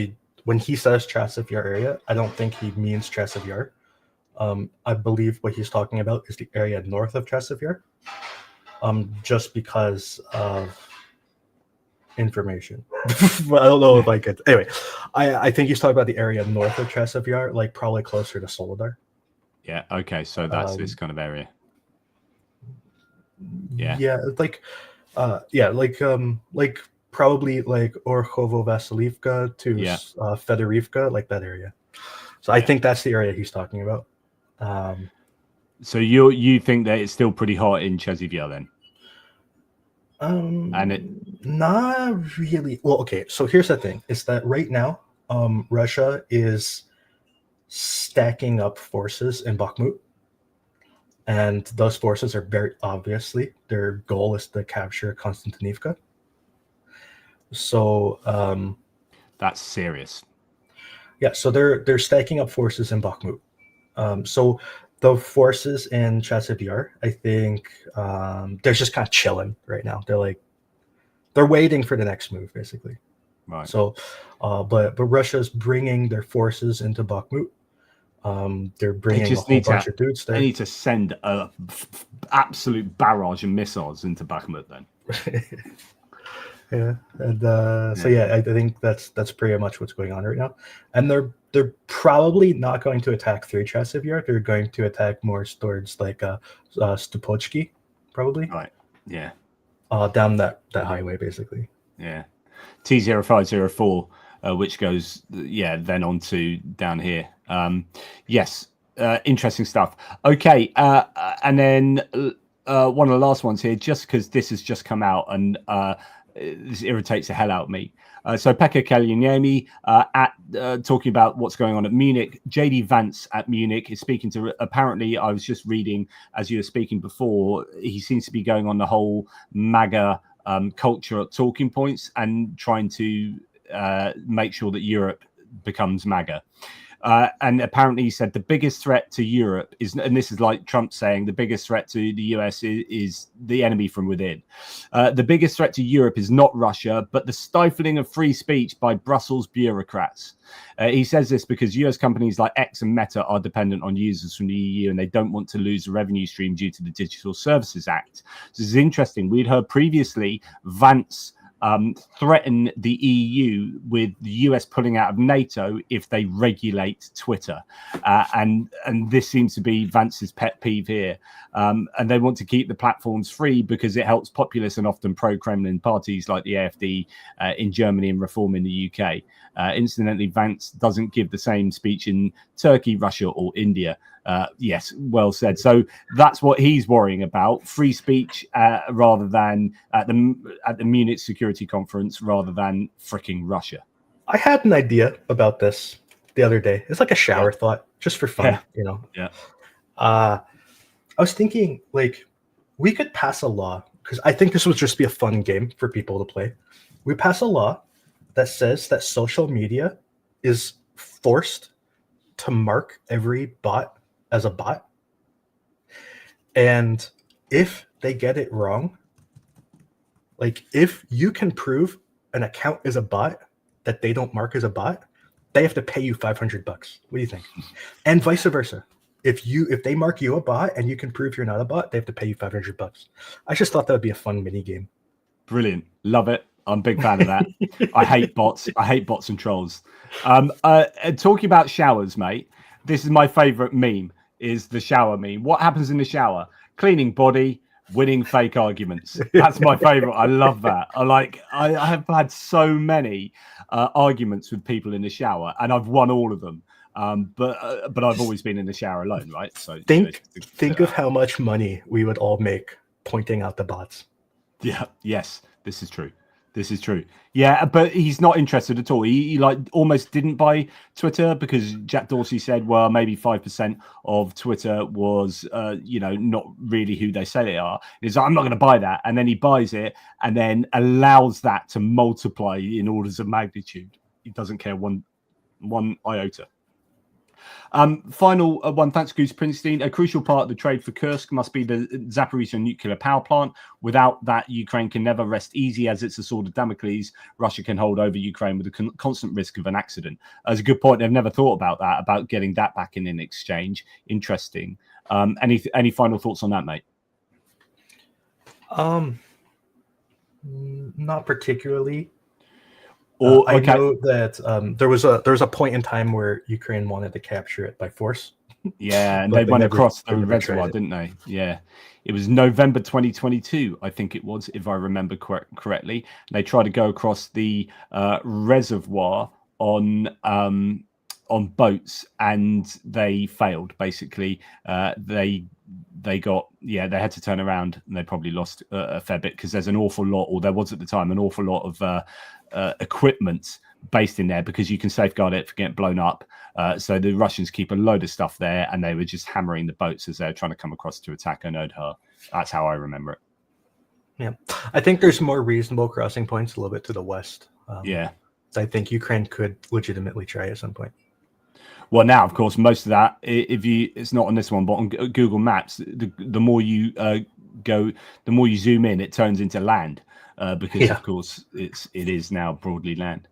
when he says Chasiv Yar area, I don't think he means Chasiv Yar. I believe what he's talking about is the area north of Chasiv Yar, just because of information. I don't know if I could. Anyway, I think he's talking about the area north of Chasiv Yar, like probably closer to Soledar. Yeah. Okay. So that's this kind of area. Like probably like Orkhovo-Vasilivka to Fedorivka, like that area. So I think that's the area he's talking about. So you think that it's still pretty hot in Chasiv Yar then? And it not really. Well, okay. So here's the thing: is that right now, Russia is stacking up forces in Bakhmut, and those forces are very obviously their goal is to capture Konstantinivka. So that's serious. Yeah, so they're stacking up forces in Bakhmut. So the forces in Chasiv Yar, I think, they're just kind of chilling right now. They're waiting for the next move, basically. Right. So, but Russia's bringing their forces into Bakhmut. They're bringing a whole bunch of dudes there. They need to send a absolute barrage of missiles into Bakhmut then. Yeah, and so I think that's pretty much what's going on right now. And they're probably not going to attack through Chasiv Yar. They're going to attack more towards like Stupochki, probably. Right. Yeah. Down that highway, basically. Yeah. T0504, which goes then on to down here. Yes. Interesting stuff. Okay. And then one of the last ones here, just because this has just come out and this irritates the hell out of me. So Pekka Kaljuniemi talking about what's going on at Munich. JD Vance at Munich is speaking to, apparently, I was just reading as you were speaking before, he seems to be going on the whole MAGA culture at talking points and trying to make sure that Europe becomes MAGA. And apparently he said the biggest threat to Europe is, and this is like Trump saying, the biggest threat to the US is the enemy from within. The biggest threat to Europe is not Russia, but the stifling of free speech by Brussels bureaucrats. He says this because US companies like X and Meta are dependent on users from the EU, and they don't want to lose the revenue stream due to the Digital Services Act. So this is interesting. We'd heard previously Vance threaten the EU with the US pulling out of NATO if they regulate Twitter. And this seems to be Vance's pet peeve here. And they want to keep the platforms free because it helps populist and often pro-Kremlin parties like the AfD in Germany and Reform in the UK. Incidentally, Vance doesn't give the same speech in Turkey, Russia, or India. Yes, well said. So that's what he's worrying about: free speech rather than at the Munich Security Conference, rather than fricking Russia. I had an idea about this the other day. It's like a shower thought, just for fun, Yeah. I was thinking, like, we could pass a law, because I think this would just be a fun game for people to play. We pass a law that says that social media is forced to mark every bot as a bot. And if they get it wrong, like if you can prove an account is a bot that they don't mark as a bot, they have to pay you $500. What do you think? And vice versa. If they mark you a bot and you can prove you're not a bot, they have to pay you $500. I just thought that would be a fun mini game. Brilliant. Love it. I'm a big fan of that. I hate bots. I hate bots and trolls. Talking about showers, mate, this is my favorite meme, is the shower meme. What happens in the shower? Cleaning body, winning fake arguments. That's my favorite. I love that. I have had so many arguments with people in the shower, and I've won all of them. But I've always been in the shower alone, right? So think of how much money we would all make pointing out the bots. Yeah. Yes, this is true. This is true. Yeah, but he's not interested at all. He like almost didn't buy Twitter because Jack Dorsey said, well, maybe 5% of Twitter was, not really who they say they are. He's like, I'm not going to buy that. And then he buys it and then allows that to multiply in orders of magnitude. He doesn't care one iota. Final one, thanks, Goose Prinstein. A crucial part of the trade for Kursk must be the Zaporizhzhia nuclear power plant. Without that, Ukraine can never rest easy, as it's a sword of Damocles Russia can hold over Ukraine with the constant risk of an accident. That's a good point. I've never thought about that, about getting that back in exchange. Interesting. Any final thoughts on that, mate? Not particularly. I know that there was a point in time where Ukraine wanted to capture it by force. Yeah, and they went across the reservoir, didn't they? Yeah, it was November 2022, I think it was, if I remember correctly. They tried to go across the reservoir on boats, and they failed. Basically, they had to turn around, and they probably lost a fair bit because there's an awful lot, or there was at the time an awful lot of equipment based in there, because you can safeguard it for getting blown up. So the Russians keep a load of stuff there, and they were just hammering the boats as they were trying to come across to attack Onodha. That's how I remember it. Yeah, I think there's more reasonable crossing points a little bit to the west. I think Ukraine could legitimately try at some point. Well, now, of course, most of that, it's not on this one, but on Google Maps, the more you go, the more you zoom in, it turns into land. Because of course it is now broadly land.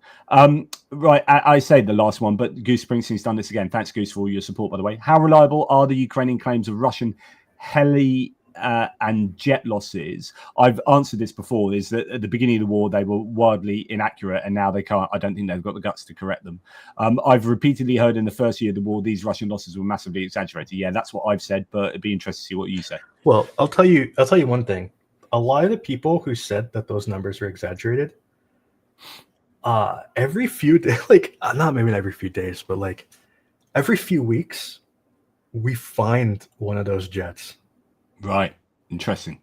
Right, I say the last one, but Goose Springsteen's done this again. Thanks, Goose, for all your support, by the way. How reliable are the Ukrainian claims of Russian heli and jet losses? I've answered this before. Is that at the beginning of the war they were wildly inaccurate, and now they can't. I don't think they've got the guts to correct them. I've repeatedly heard in the first year of the war these Russian losses were massively exaggerated. Yeah, that's what I've said, but it'd be interesting to see what you say. Well, I'll tell you one thing. A lot of the people who said that those numbers were exaggerated, every few days, not maybe every few days, but like every few weeks, we find one of those jets. Right. Interesting.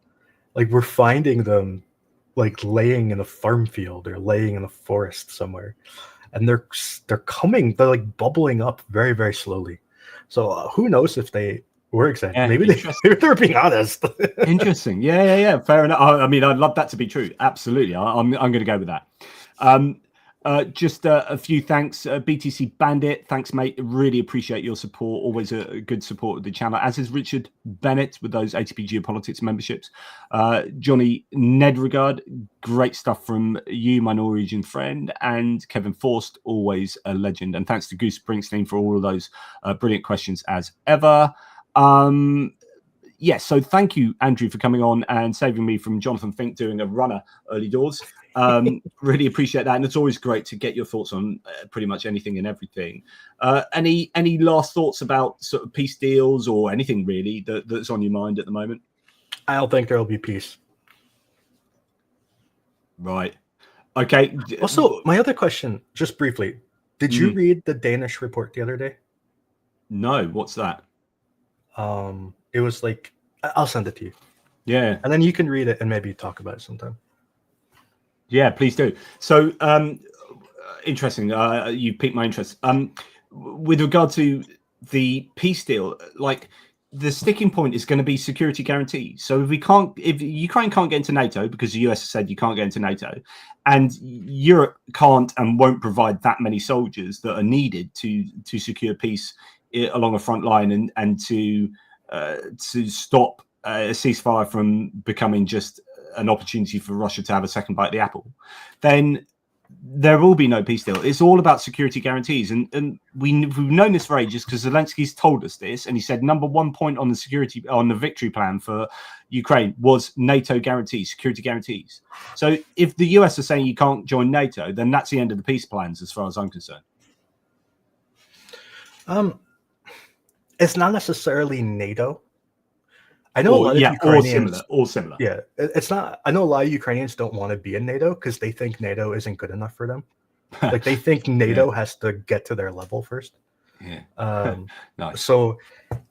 Like we're finding them like laying in a farm field or laying in a forest somewhere. And they're coming, they're like bubbling up very, very slowly. So who knows if they were exaggerated. Yeah, maybe they were being honest. Interesting. Yeah. Fair enough. I mean, I'd love that to be true. Absolutely. I'm going to go with that. Just a few thanks. BTC Bandit, thanks, mate. Really appreciate your support. Always a good support of the channel, as is Richard Bennett with those ATP Geopolitics memberships. Johnny Nedregard, great stuff from you, my Norwegian friend. And Kevin Forst, always a legend. And thanks to Goose Springsteen for all of those brilliant questions as ever. Yes, so thank you, Andrew, for coming on and saving me from Jonathan Fink doing a runner early doors. Really appreciate that, and it's always great to get your thoughts on pretty much anything and everything. Any last thoughts about sort of peace deals or anything really that's on your mind at the moment? I don't think there will be peace. Right. Okay. Also, my other question, just briefly, did you read the Danish report the other day? No. What's that? It was like, I'll send it to you. Yeah. And then you can read it and maybe talk about it sometime. Yeah, please do. So, interesting. You piqued my interest. With regard to the peace deal, like the sticking point is going to be security guarantees. So if Ukraine can't get into NATO because the US has said you can't get into NATO, and Europe can't and won't provide that many soldiers that are needed to secure peace along a front line and to stop a ceasefire from becoming just an opportunity for Russia to have a second bite of the apple, then there will be no peace deal. It's all about security guarantees, and we've known this for ages because Zelensky's told us this, and he said number one point on the victory plan for Ukraine was NATO guarantees, security guarantees. So if the US are saying you can't join NATO, then that's the end of the peace plans, as far as I'm concerned. It's not necessarily NATO. I know a lot of Ukrainians, or similar. Yeah, it's not. I know a lot of Ukrainians don't want to be in NATO because they think NATO isn't good enough for them. Like they think NATO has to get to their level first. Yeah. Nice. So,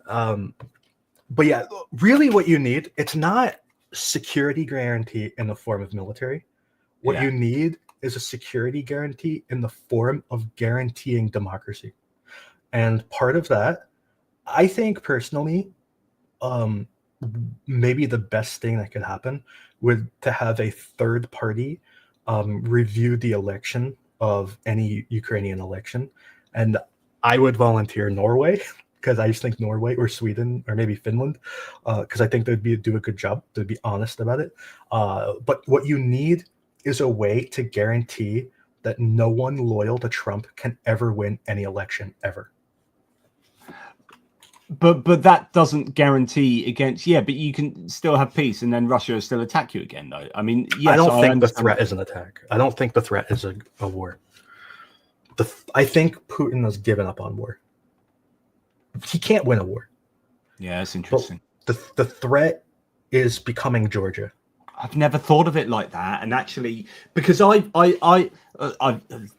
but yeah, really, what you need, it's not security guarantee in the form of military. What you need is a security guarantee in the form of guaranteeing democracy, and part of that, I think personally, maybe the best thing that could happen would to have a third party review the election of any Ukrainian election. And I would volunteer Norway because I just think Norway or Sweden or maybe Finland, because I think they'd do a good job. They'd be honest about it. But what you need is a way to guarantee that no one loyal to Trump can ever win any election ever. But that doesn't guarantee against. Yeah, but you can still have peace, and then Russia will still attack you again, though. I mean, yes, I don't think the threat is an attack. I don't think the threat is a war. I think Putin has given up on war. He can't win a war. Yeah, that's interesting. But the threat is becoming Georgia. I've never thought of it like that, and actually, because I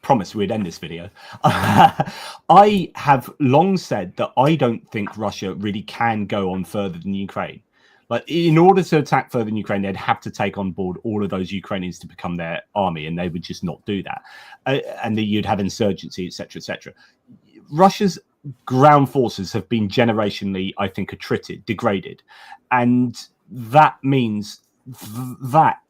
promised we'd end this video. I have long said that I don't think Russia really can go on further than Ukraine. Like, in order to attack further than Ukraine, they'd have to take on board all of those Ukrainians to become their army, and they would just not do that. And you'd have insurgency, etc., etc. Russia's ground forces have been generationally, I think, degraded, and that means that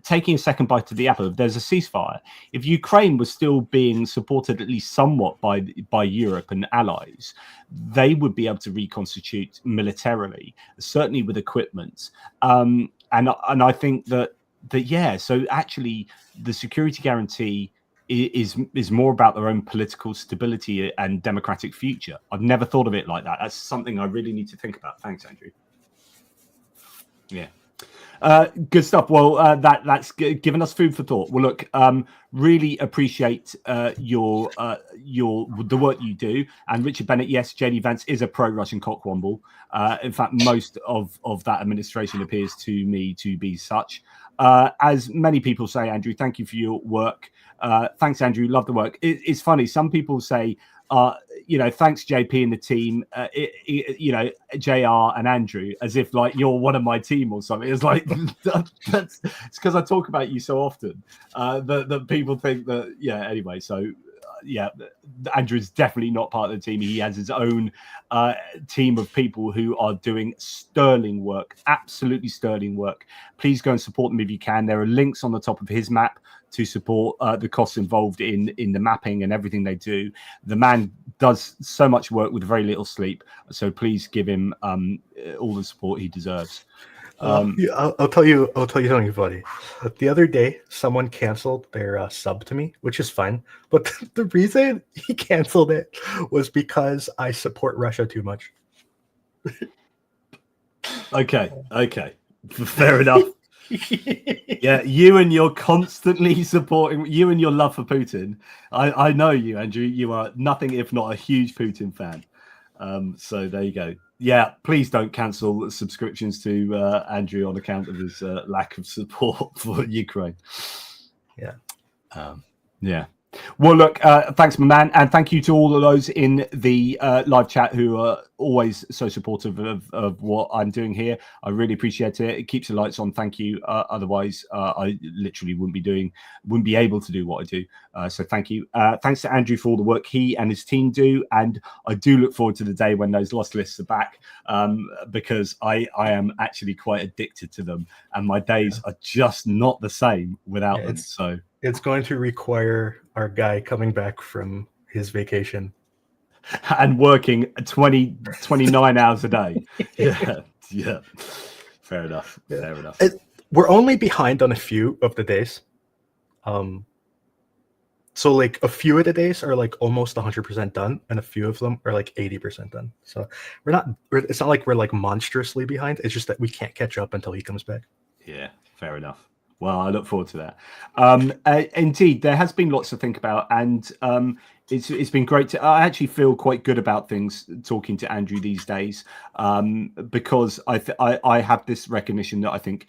taking a second bite of the apple, if there's a ceasefire, if Ukraine was still being supported at least somewhat by Europe and allies, they would be able to reconstitute militarily, certainly with equipment. And I think that yeah, so actually the security guarantee is more about their own political stability and democratic future. I've never thought of it like that. That's something I really need to think about. Thanks, Andrew. Yeah. Good stuff. Well, that's given us food for thought. Well, look, really appreciate the work you do. And Richard Bennett, yes, JD Vance is a pro-Russian cockwomble. In fact, most of that administration appears to me to be such. As many people say, Andrew, thank you for your work. Thanks, Andrew. Love the work. It's funny. Some people say, thanks JP and the team, JR and Andrew, as if like you're one of my team or something. It's like, it's because I talk about you so often that people think that, yeah, anyway. So yeah, Andrew is definitely not part of the team. He has his own team of people who are doing sterling work, absolutely sterling work. Please go and support them if you can. There are links on the top of his map to support the costs involved in the mapping and everything they do. The man does so much work with very little sleep, so please give him all the support he deserves. Yeah, I'll tell you something funny. The other day, someone canceled their sub to me, which is fine. But the reason he canceled it was because I support Russia too much. Okay, fair enough. Yeah, you and your constantly supporting, you and your love for Putin. I know you, Andrew. You are nothing if not a huge Putin fan. So there you go. Yeah, please don't cancel subscriptions to Andrew on account of his lack of support for Ukraine. Yeah. Yeah. Well, look, thanks, my man. And thank you to all of those in the live chat who are always so supportive of what I'm doing here. I really appreciate it. It keeps the lights on. Thank you. Otherwise, I literally wouldn't be able to do what I do. So thank you. Thanks to Andrew for all the work he and his team do. And I do look forward to the day when those lost lists are back, because I am actually quite addicted to them. And my days are just not the same without them. So it's going to require our guy coming back from his vacation and working 29 hours a day. Yeah. Fair enough. We're only behind on a few of the days. So like a few of the days are like almost 100% done, and a few of them are like 80% done. So it's not like we're like monstrously behind. It's just that we can't catch up until he comes back. Yeah, fair enough. Well, I look forward to that. Indeed, there has been lots to think about, and it's been great to. I actually feel quite good about things talking to Andrew these days, because I have this recognition that I think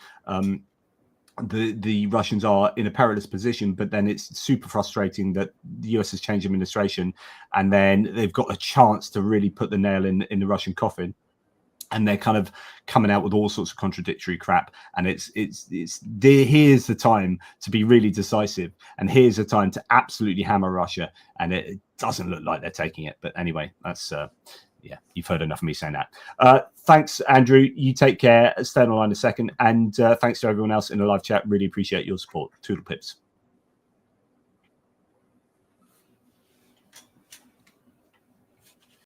the Russians are in a perilous position, but then it's super frustrating that the US has changed administration, and then they've got a chance to really put the nail in the Russian coffin. And they're kind of coming out with all sorts of contradictory crap. And here's the time to be really decisive. And here's the time to absolutely hammer Russia. And it doesn't look like they're taking it. But anyway, that's, yeah, you've heard enough of me saying that. Thanks, Andrew. You take care. Stay on the line a second. And thanks to everyone else in the live chat. Really appreciate your support. Toodle pips.